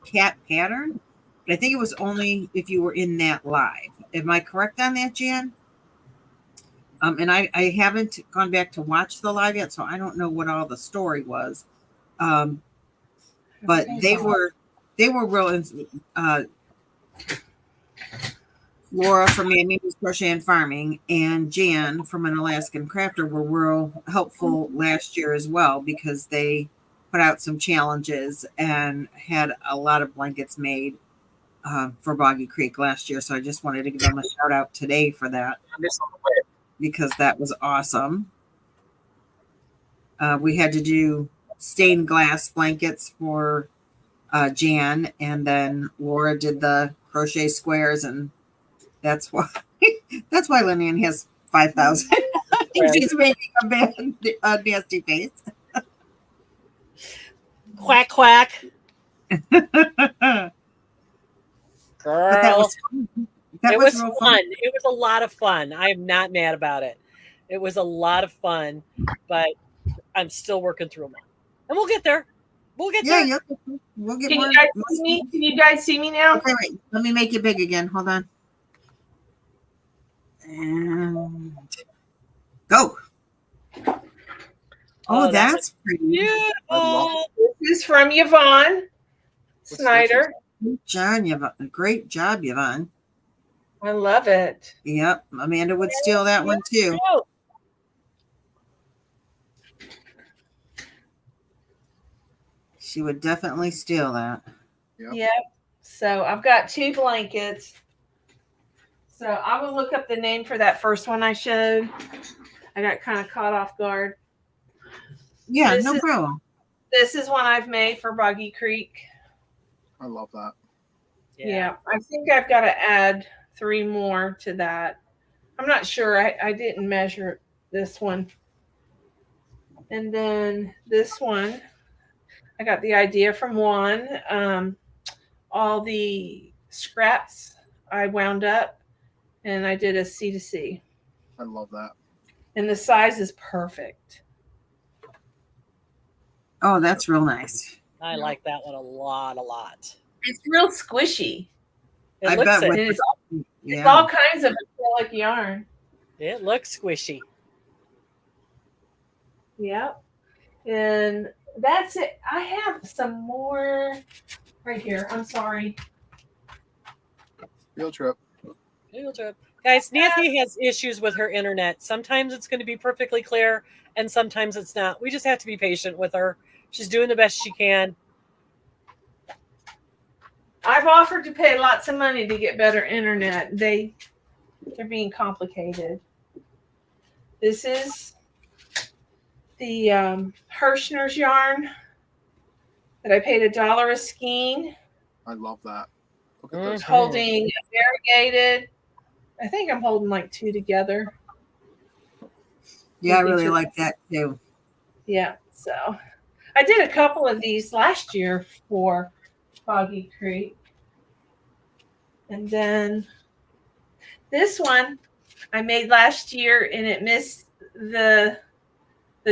cat pattern. But I think it was only if you were in that live. Am I correct on that, Jan? And I haven't gone back to watch the live yet, so I don't know what all the story was. But they were real. Laura from Mamie's Crochet and Farming and Jan from An Alaskan Crafter were real helpful last year as well, because they put out some challenges and had a lot of blankets made for Boggy Creek last year. So I just wanted to give them a shout out today for that, because that was awesome. We had to do stained glass blankets for Jan, and then Laura did the crochet squares, and that's why Lynanne has 5,000. I think she's making a nasty face. Quack quack. Girl, it was fun. It was a lot of fun. I am not mad about it. It was a lot of fun, but I'm still working through them all. And we'll get there. We'll get there. We'll get Can more. you guys see me? Can you guys see me now? Okay, wait. Let me make it big again. Hold on. And go. Oh, that's pretty. Beautiful. This is from Yvonne Snyder. Great job, Yvonne. I love it. Yep. Amanda would steal that one too. She would definitely steal that. Yep. So I've got 2 blankets. So I will look up the name for that first one I showed. I got kind of caught off guard. Yeah, no problem. This is one I've made for Boggy Creek. I love that. Yeah. I think I've got to add 3 more to that. I'm not sure. I didn't measure this one. And then this one, I got the idea from Juan. All the scraps I wound up, and I did a C to C. I love that. And the size is perfect. Oh, that's real nice. I like that one a lot. It's real squishy. It looks And it's all kinds of acrylic yarn. It looks squishy. Yep. And that's it. I have some more right here. I'm sorry. Field trip. Guys, Nancy has issues with her internet. Sometimes it's going to be perfectly clear, and sometimes it's not. We just have to be patient with her. She's doing the best she can. I've offered to pay lots of money to get better internet. They're being complicated. This is the Hirschner's yarn that I paid $1 a skein. I love that. Look at those. Holding variegated. I think I'm holding like 2 together. Yeah, I really like that too. Yeah, so I did a couple of these last year for Boggy Creek. And then this one I made last year, and it missed the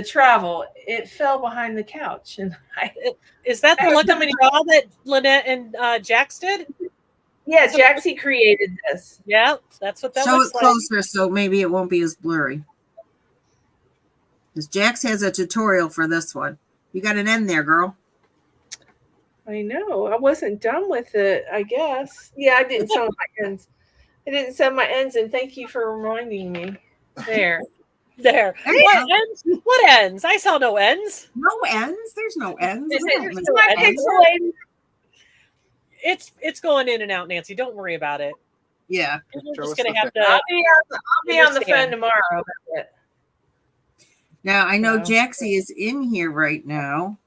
travel. It fell behind the couch, and is that the look of the draw that Lynette and Jax did? Yeah, Jaxie created this. Yeah, that's what that Show looks it closer so maybe it won't be as blurry. Because Jax has a tutorial for this one. You got an end there, girl. I know. I wasn't done with it, I guess. Yeah, I didn't sew my ends. I didn't sew my ends, and thank you for reminding me. There. There. What ends? What ends? I saw no ends. No ends? There's no ends. It's my pixelated. It's going in and out, Nancy. Don't worry about it. Yeah. We're just gonna have to. I'll be on the phone tomorrow about it. Now I know Jaxie is in here right now,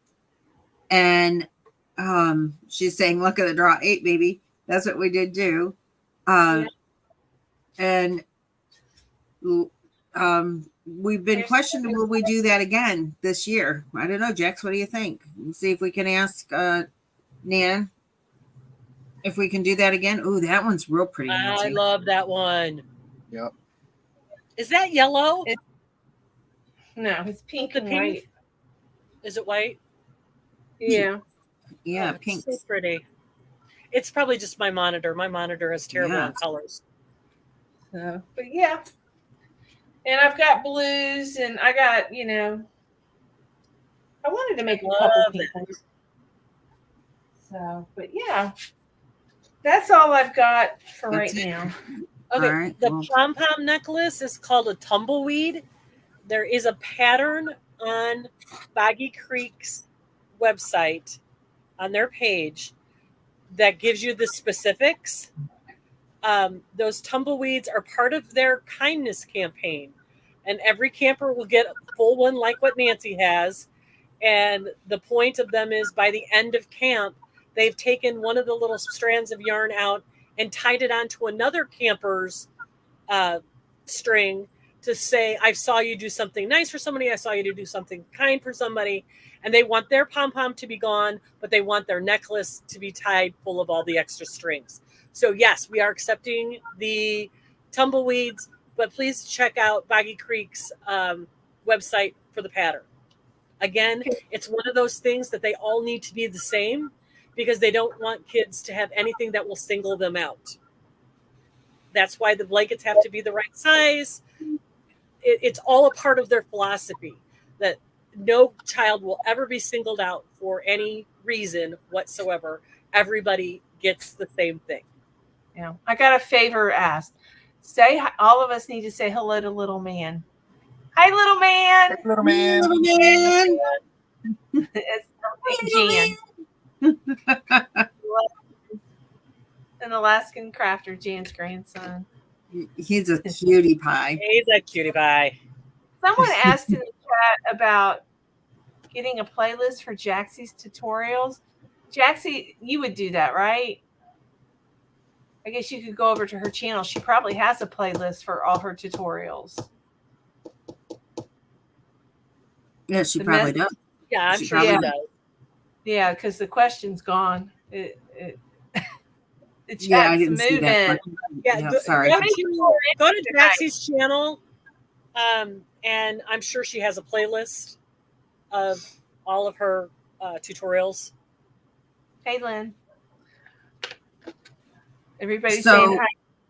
and she's saying, "Look at the draw 8, baby." That's what we did do, and we've been questioning, will we do that again this year? I don't know, Jax. What do you think? Let's see if we can ask Nan if we can do that again. Oh, that one's real pretty. Nancy. I love that one. Yep. Is that yellow? No, it's pink The and pink? white. Is it white? Yeah. Yeah, Oh, pink. it's so pretty. It's probably just my monitor. My monitor is terrible on Yes. colors. So, but yeah. And I've got blues, and I got, I wanted to make a couple Love pink ones. So, but yeah, that's all I've got for That's right it. now. Okay, All right, the well. pom-pom necklace is called a tumbleweed. There is a pattern on Boggy Creek's website, on their page, that gives you the specifics. Those tumbleweeds are part of their kindness campaign, and every camper will get a full one like what Nancy has. And the point of them is, by the end of camp, they've taken one of the little strands of yarn out and tied it onto another camper's string to say, I saw you do something nice for somebody. I saw you do something kind for somebody. And they want their pom-pom to be gone, but they want their necklace to be tied full of all the extra strings. So yes, we are accepting the tumbleweeds, but please check out Boggy Creek's website for the pattern. Again, it's one of those things that they all need to be the same, because they don't want kids to have anything that will single them out. That's why the blankets have to be the right size. It's all a part of their philosophy that no child will ever be singled out for any reason whatsoever. Everybody gets the same thing. Yeah, I got a favor asked. All of us need to say hello to little man. Hi, little man. Hey, little man. Little man. It's Jan. An Alaskan crafter, Jan's grandson. He's a cutie pie. He's a cutie pie. Someone asked in the chat about getting a playlist for Jaxie's tutorials. Jaxie, you would do that, right? I guess you could go over to her channel. She probably has a playlist for all her tutorials. Yeah, she probably does. Yeah, I'm She sure he probably does. Yeah, because the question's gone. The chat's Yeah, I didn't see moving. that. Yeah, Sorry. Go to Jaxie's channel, and I'm sure she has a playlist of all of her tutorials. Hey, Lynn. Everybody's So- saying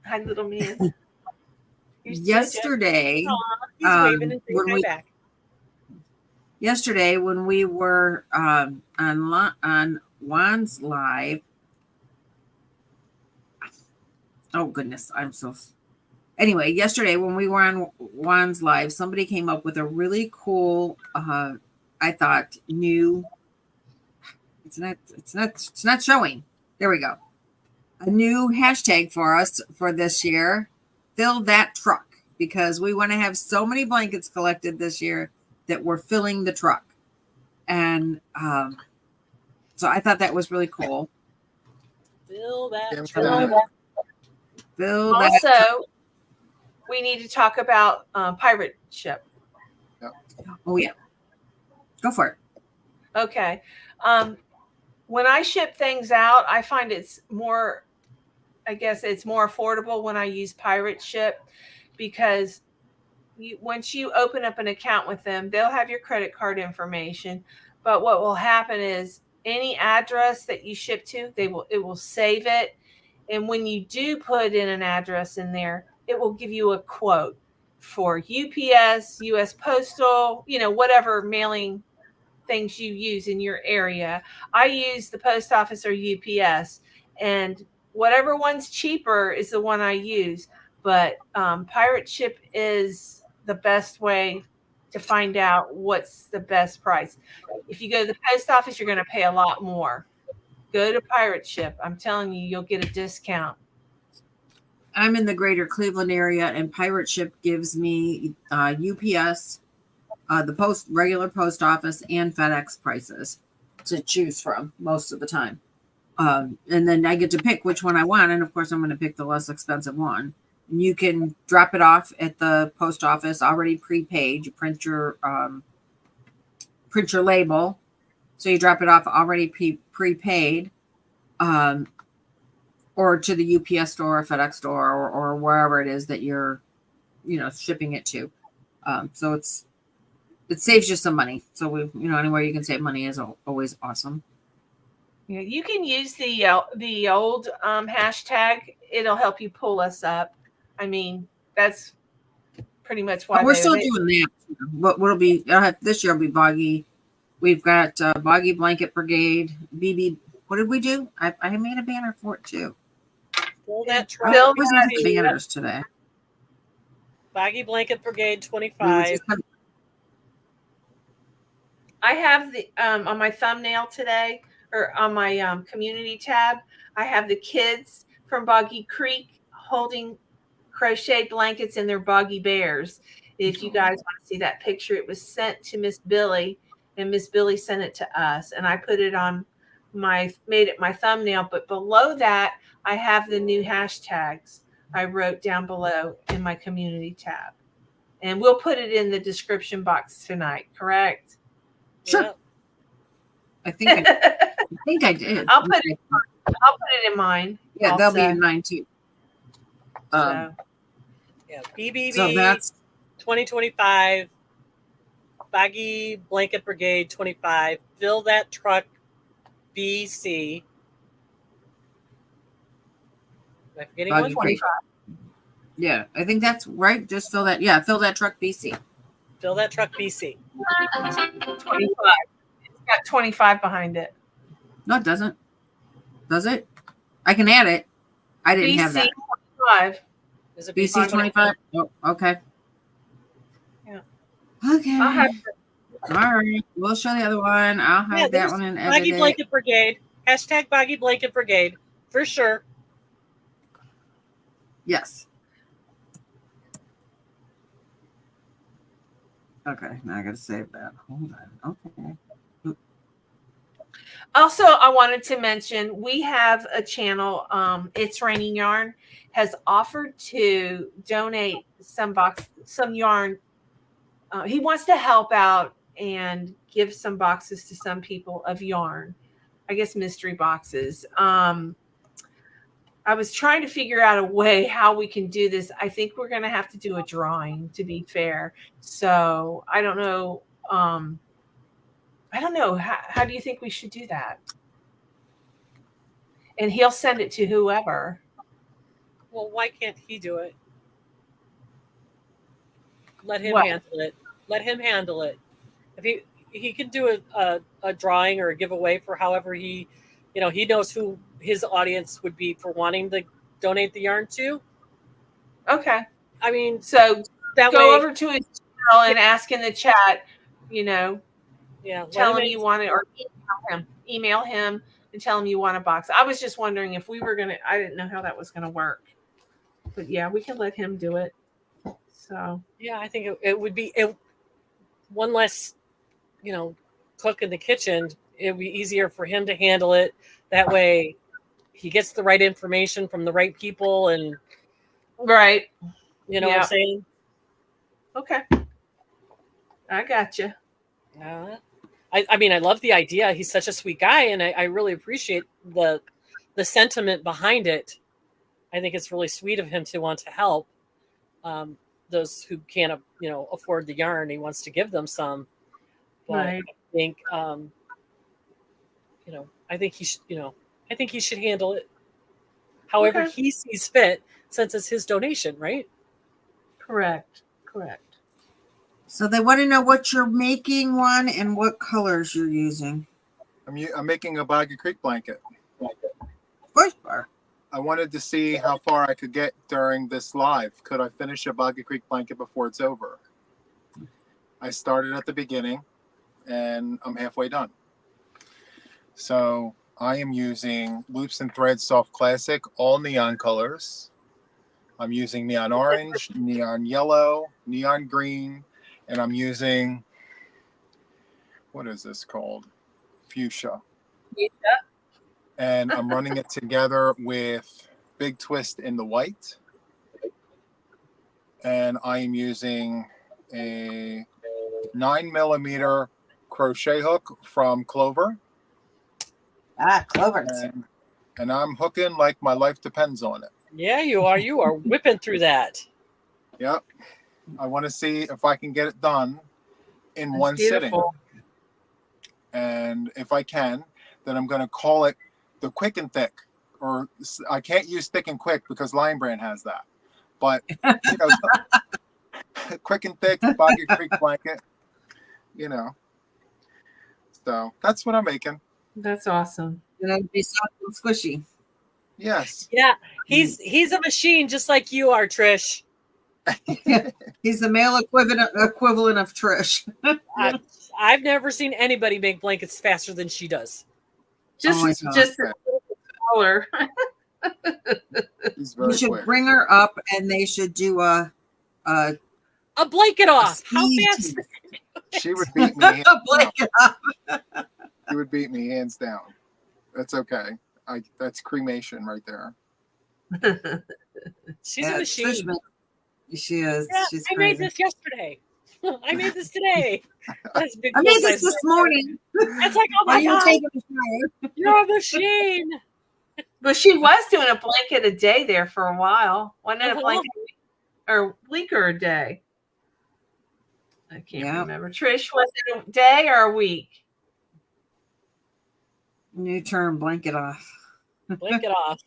hi, little man. Here's Yesterday, He's waving and saying when hi we- back. yesterday when we were on Juan's live. Oh goodness, Anyway, yesterday when we were on Juan's live, somebody came up with a really cool, I thought, new. It's not showing. There we go. A new hashtag for us for this year. Fill that truck, because we want to have so many blankets collected this year that we're filling the truck. And so I thought that was really cool. Fill that Yeah, truck. Fill that. Also, we need to talk about pirate ship. Oh yeah, go for it. Okay. When I ship things out, I find it's more affordable when I use pirate ship, because once you open up an account with them, they'll have your credit card information. But what will happen is any address that you ship to, it will save it. And when you do put in an address in there, it will give you a quote for UPS, US Postal, whatever mailing things you use in your area. I use the post office or UPS, and whatever one's cheaper is the one I use. But pirate ship is the best way to find out what's the best price. If you go to the post office, you're going to pay a lot more. Go to pirate ship. I'm telling you, you'll get a discount. I'm in the greater Cleveland area, and pirate ship gives me UPS, the regular post office, and FedEx prices to choose from most of the time. And then I get to pick which one I want. And of course, I'm going to pick the less expensive one. And you can drop it off at the post office already prepaid. You print your label. So you drop it off already prepaid, or to the UPS store or FedEx store or wherever it is that you're shipping it to. So it saves you some money. So anywhere you can save money is always awesome. Yeah, you can use the old hashtag. It'll help you pull us up. I mean, that's pretty much why We're still doing that. But what'll be this year will be Boggy. We've got Boggy Blanket Brigade, BB. What did we do? I made a banner for it too. Fill that truck. Bill was has the banners today. Boggy Blanket Brigade 25. I have the on my thumbnail today, or on my community tab, I have the kids from Boggy Creek holding crochet blankets in their Boggy Bears. If you guys want to see that picture, it was sent to Miss Billie, and Miss Billie sent it to us, and I put it on made it my thumbnail. But below that, I have the new hashtags I wrote down below in my community tab, and we'll put it in the description box tonight. Correct? Sure. Yep. I think I did. I'll put it in mine. Yeah, also. they'll be in mine too. Yeah, BBB So that's 2025. Boggy Blanket Brigade 25. Fill that truck BC. Am I forgetting Boggy one? Creek. Yeah, I think that's right. Just fill that. Yeah, fill that truck BC. Fill that truck BC. 25. It's got 25 behind it. No, it doesn't. Does it? I can add it. I didn't have that. 25. Is it BC 25? Oh, okay. Yeah. Okay. I'll have All right. We'll show the other one. I'll hide that there's one and edit Boggy it. Blanket Brigade. Hashtag Boggy Blanket Brigade. For sure. Yes. Okay. Now I got to save that. Hold on. Okay. Also, I wanted to mention we have a channel. It's Raining Yarn has offered to donate some yarn. He wants to help out and give some boxes to some people of yarn. I guess mystery boxes. I was trying to figure out a way how we can do this. I think we're going to have to do a drawing, to be fair. So I don't know. How do you think we should do that? And he'll send it to whoever. Well, why can't he do it? Let him What? handle it. Let him handle it. If he can do a drawing or a giveaway for however he knows who his audience would be for wanting to donate the yarn to. Okay. I mean, So that go way, over to his channel and ask in the chat, yeah, tell him you want it, or email him and tell him you want a box. I was just wondering if we were going to, I didn't know how that was going to work. But yeah, we can let him do it. So yeah, I think it would be one less, cook in the kitchen. It would be easier for him to handle it. That way he gets the right information from the right people, and right. you know what I'm saying? Okay. I got you. I mean, I love the idea. He's such a sweet guy, and I really appreciate the sentiment behind it. I think it's really sweet of him to want to help those who can't, afford the yarn. He wants to give them some. But Right. I think, I think he should handle it however he sees fit, since it's his donation, right? Correct. So they want to know what you're making, Juan, and what colors you're using. I'm making a Boggy Creek blanket. First part. I wanted to see how far I could get during this live. Could I finish a Boggy Creek blanket before it's over? I started at the beginning, and I'm halfway done. So I am using Loops and Threads Soft Classic, all neon colors. I'm using neon orange, neon yellow, neon green, and I'm using, what is this called? Fuchsia. And I'm running it together with Big Twist in the white. And I am using a 9mm crochet hook from Clover. Clover. And I'm hooking like my life depends on it. Yeah, you are. You are whipping through that. Yep. I want to see if I can get it done in That's one beautiful. sitting. And if I can, then I'm going to call it the Quick and Thick. Or I can't use Thick and Quick because Lion Brand has that. But, you know, Quick and Thick, Boggy Creek Blanket, you know. So that's what I'm making. That's awesome. It'll be soft and squishy. Yes. Yeah, he's a machine just like you are, Trish. He's the male equivalent of Trish. Yeah. I've never seen anybody make blankets faster than she does. Just my God. just a little color. He's You very should quick. bring her up, and they should do a A blanket off. How speed fast? test. She would beat me. Hands down. blanket up. She would beat me hands down. That's okay. That's cremation right there. She's a Yeah, machine. Trish, she is. Yeah, She's I made crazy. this yesterday. I made this today. That's big. I made full-size this this blanket. morning. It's like, oh While my you were god, taking a shower. you're a machine. But she was doing a blanket a day there for a while. Wasn't it a Uh-huh. blanket or week or a day? I can't Yeah. remember. Trish, was it a day or a week? New term, blanket off. Blanket off.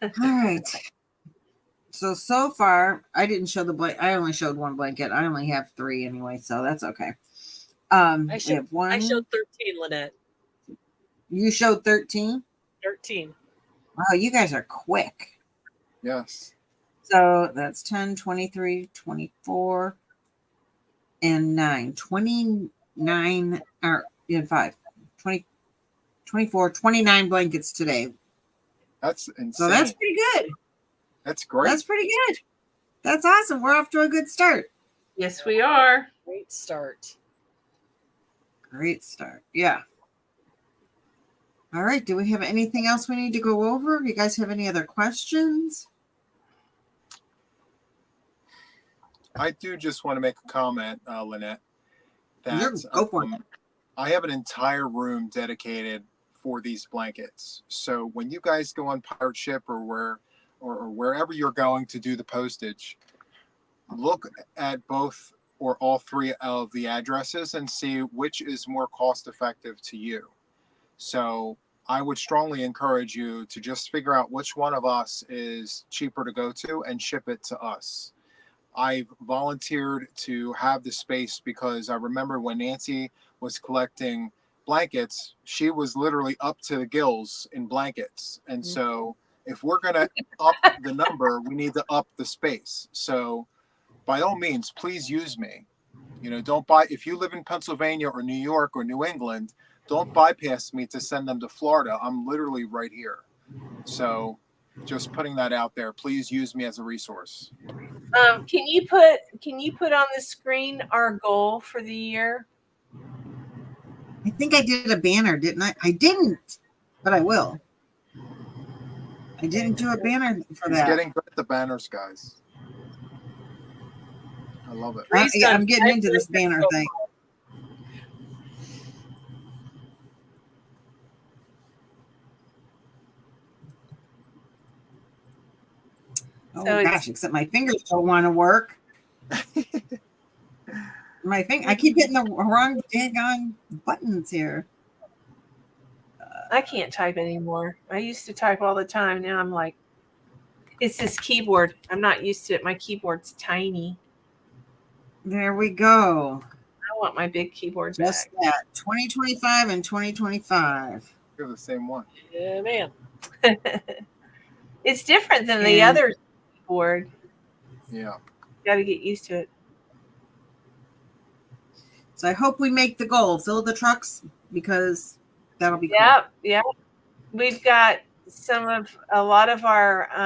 All right. So far, I didn't show the blanket. I only showed one blanket. I only have 3 anyway, so that's okay. I We showed have one. I showed 13, Lynette. You showed 13. 13. Wow, you guys are quick. Yes. So that's 10, 23, 24, and 9. 29, or yeah, 5. 20, 24, 29 blankets today. That's insane. So that's pretty good. That's great. That's pretty good. That's awesome. We're off to a good start. Yes, we are. Great start. Great start. Yeah. All right. Do we have anything else we need to go over? Do you guys have any other questions? I do just want to make a comment, Lynette, Sure, that go for it. I have an entire room dedicated for these blankets. So when you guys go on pirate ship or wherever you're going to do the postage, look at both or all 3 of the addresses and see which is more cost effective to you. So I would strongly encourage you to just figure out which one of us is cheaper to go to and ship it to us. I've volunteered to have the space because I remember when Nancy was collecting blankets, she was literally up to the gills in blankets. And so if we're going to up the number, we need to up the space. So by all means, please use me. You know, don't buy, if you live in Pennsylvania or New York or New England, don't bypass me to send them to Florida. I'm literally right here. So just putting that out there, please use me as a resource. Can you put on the screen our goal for the year? I think I did a banner, didn't I? I didn't, but I will. I didn't do a banner for He's that. getting good at the banners, guys. I love it. I'm getting into this banner thing. Oh So gosh, except my fingers don't want to work. I keep hitting the wrong daggone buttons here. I can't type anymore. I used to type all the time. Now I'm like, it's this keyboard. I'm not used to it. My keyboard's tiny. There we go. I want my big keyboard Just back. that. 2025 and 2025. You're the same one. Yeah, man. It's different than the And- other keyboard. Yeah. Got to get used to it. So I hope we make the goal. Fill the trucks because that'll be cool. Yep. We've got a lot of our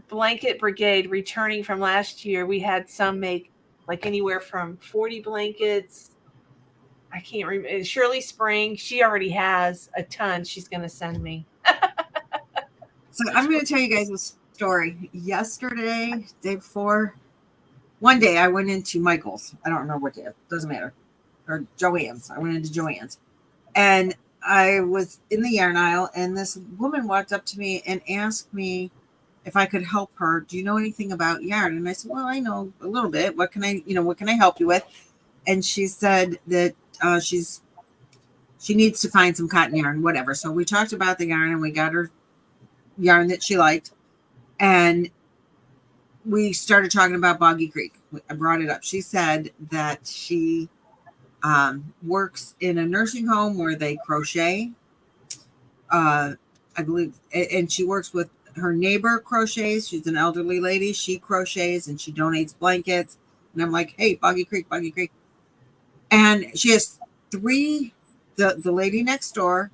blanket brigade returning from last year. We had some make like anywhere from 40 blankets. I can't remember. Shirley Spring, she already has a ton she's going to send me. So I'm going to tell you guys a story. Yesterday, day before, one day I went into Michael's. I don't remember what day. Doesn't matter. Or Joann's. I went into Joann's. And I was in the yarn aisle, and this woman walked up to me and asked me if I could help her. Do you know anything about yarn? And I said, well, I know a little bit. What can I help you with? And she said that she needs to find some cotton yarn, whatever. So we talked about the yarn, and we got her yarn that she liked. And we started talking about Boggy Creek. I brought it up. She said that she works in a nursing home where they crochet. I believe, and she works with her neighbor crochets. She's an elderly lady. She crochets and she donates blankets. And I'm like, hey, Boggy Creek, Boggy Creek. And she has three, the lady next door,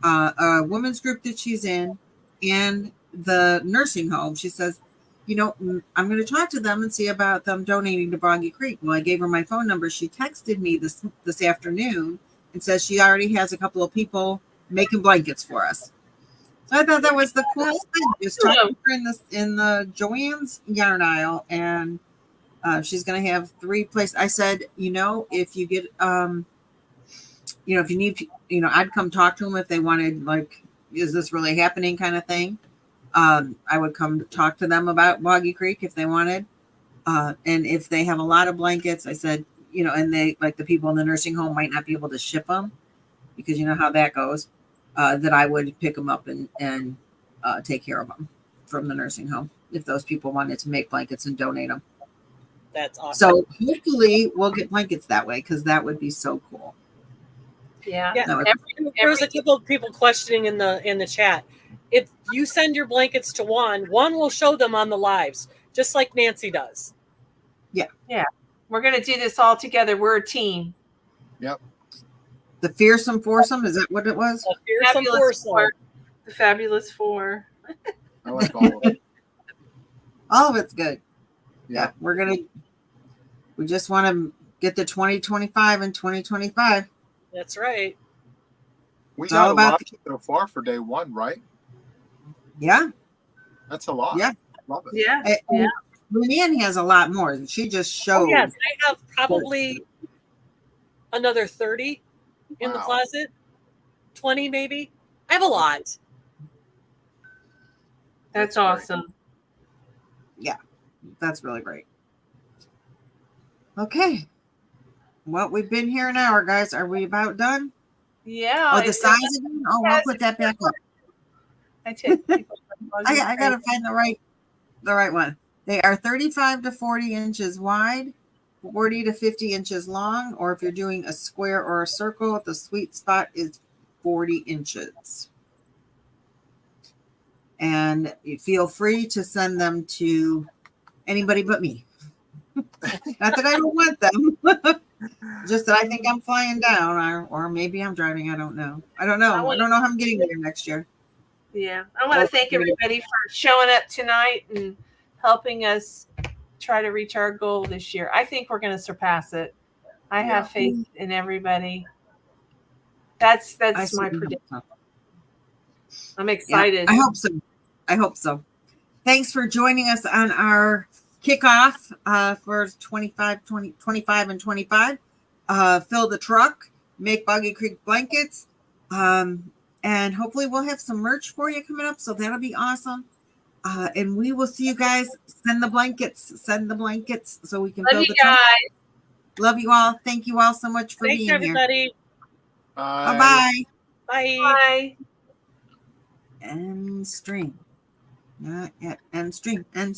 a women's group that she's in, and the nursing home. She says, I'm going to talk to them and see about them donating to Boggy Creek. Well, I gave her my phone number. She texted me this afternoon and says she already has a couple of people making blankets for us. So I thought that was the coolest thing. Just talking to her in the Joann's yarn aisle, and she's going to have 3 places. I said, if you get, if you need, I'd come talk to them if they wanted, like, is this really happening kind of thing. I would come talk to them about Boggy Creek if they wanted. And if they have a lot of blankets, I said, and they, like, the people in the nursing home might not be able to ship them because you know how that goes, that I would pick them up and take care of them from the nursing home if those people wanted to make blankets and donate them. That's awesome. So hopefully we'll get blankets that way, because that would be so cool. Yeah. No, There was a couple of people questioning in the chat. If you send your blankets to Juan will show them on the lives, just like Nancy does. Yeah. We're going to do this all together. We're a team. Yep. The fearsome foursome, is that what it was? The Fabulous Four. I like all of it. All of it's good. Yeah. We just want to get to 2025 and 2025. That's right. We It's all got a about lot so far for day 1, right? Yeah. That's a lot. Yeah. Love it. Yeah. Lynanne has a lot more. She just showed. Oh, yes, I have probably another 30 in the Wow. closet. 20 maybe. I have a lot. That's awesome. Yeah, that's really great. Okay. Well, we've been here an hour, guys. Are we about done? Yeah. Oh, the size again? Oh, we'll put that back up. I gotta find the right one. They are 35 to 40 inches wide, 40 to 50 inches long, or if you're doing a square or a circle, the sweet spot is 40 inches. And you feel free to send them to anybody but me. Not that I don't want them, just that I think I'm flying down, or maybe I'm driving. I don't know. I don't know how I'm getting there next year. Yeah. I want to thank everybody for showing up tonight and helping us try to reach our goal this year. I think we're going to surpass it. I have faith in everybody. That's my prediction. I'm excited. Yeah, I hope so. Thanks for joining us on our kickoff for 25 and 25. Fill the truck, make Boggy Creek blankets. And hopefully we'll have some merch for you coming up. So that'll be awesome. And we will see you guys. Send the blankets so we can Love fill you the truck. guys. Love you all. Thank you all so much for being everybody. here. Bye. Bye-bye. Bye. End stream. Not yet. End stream.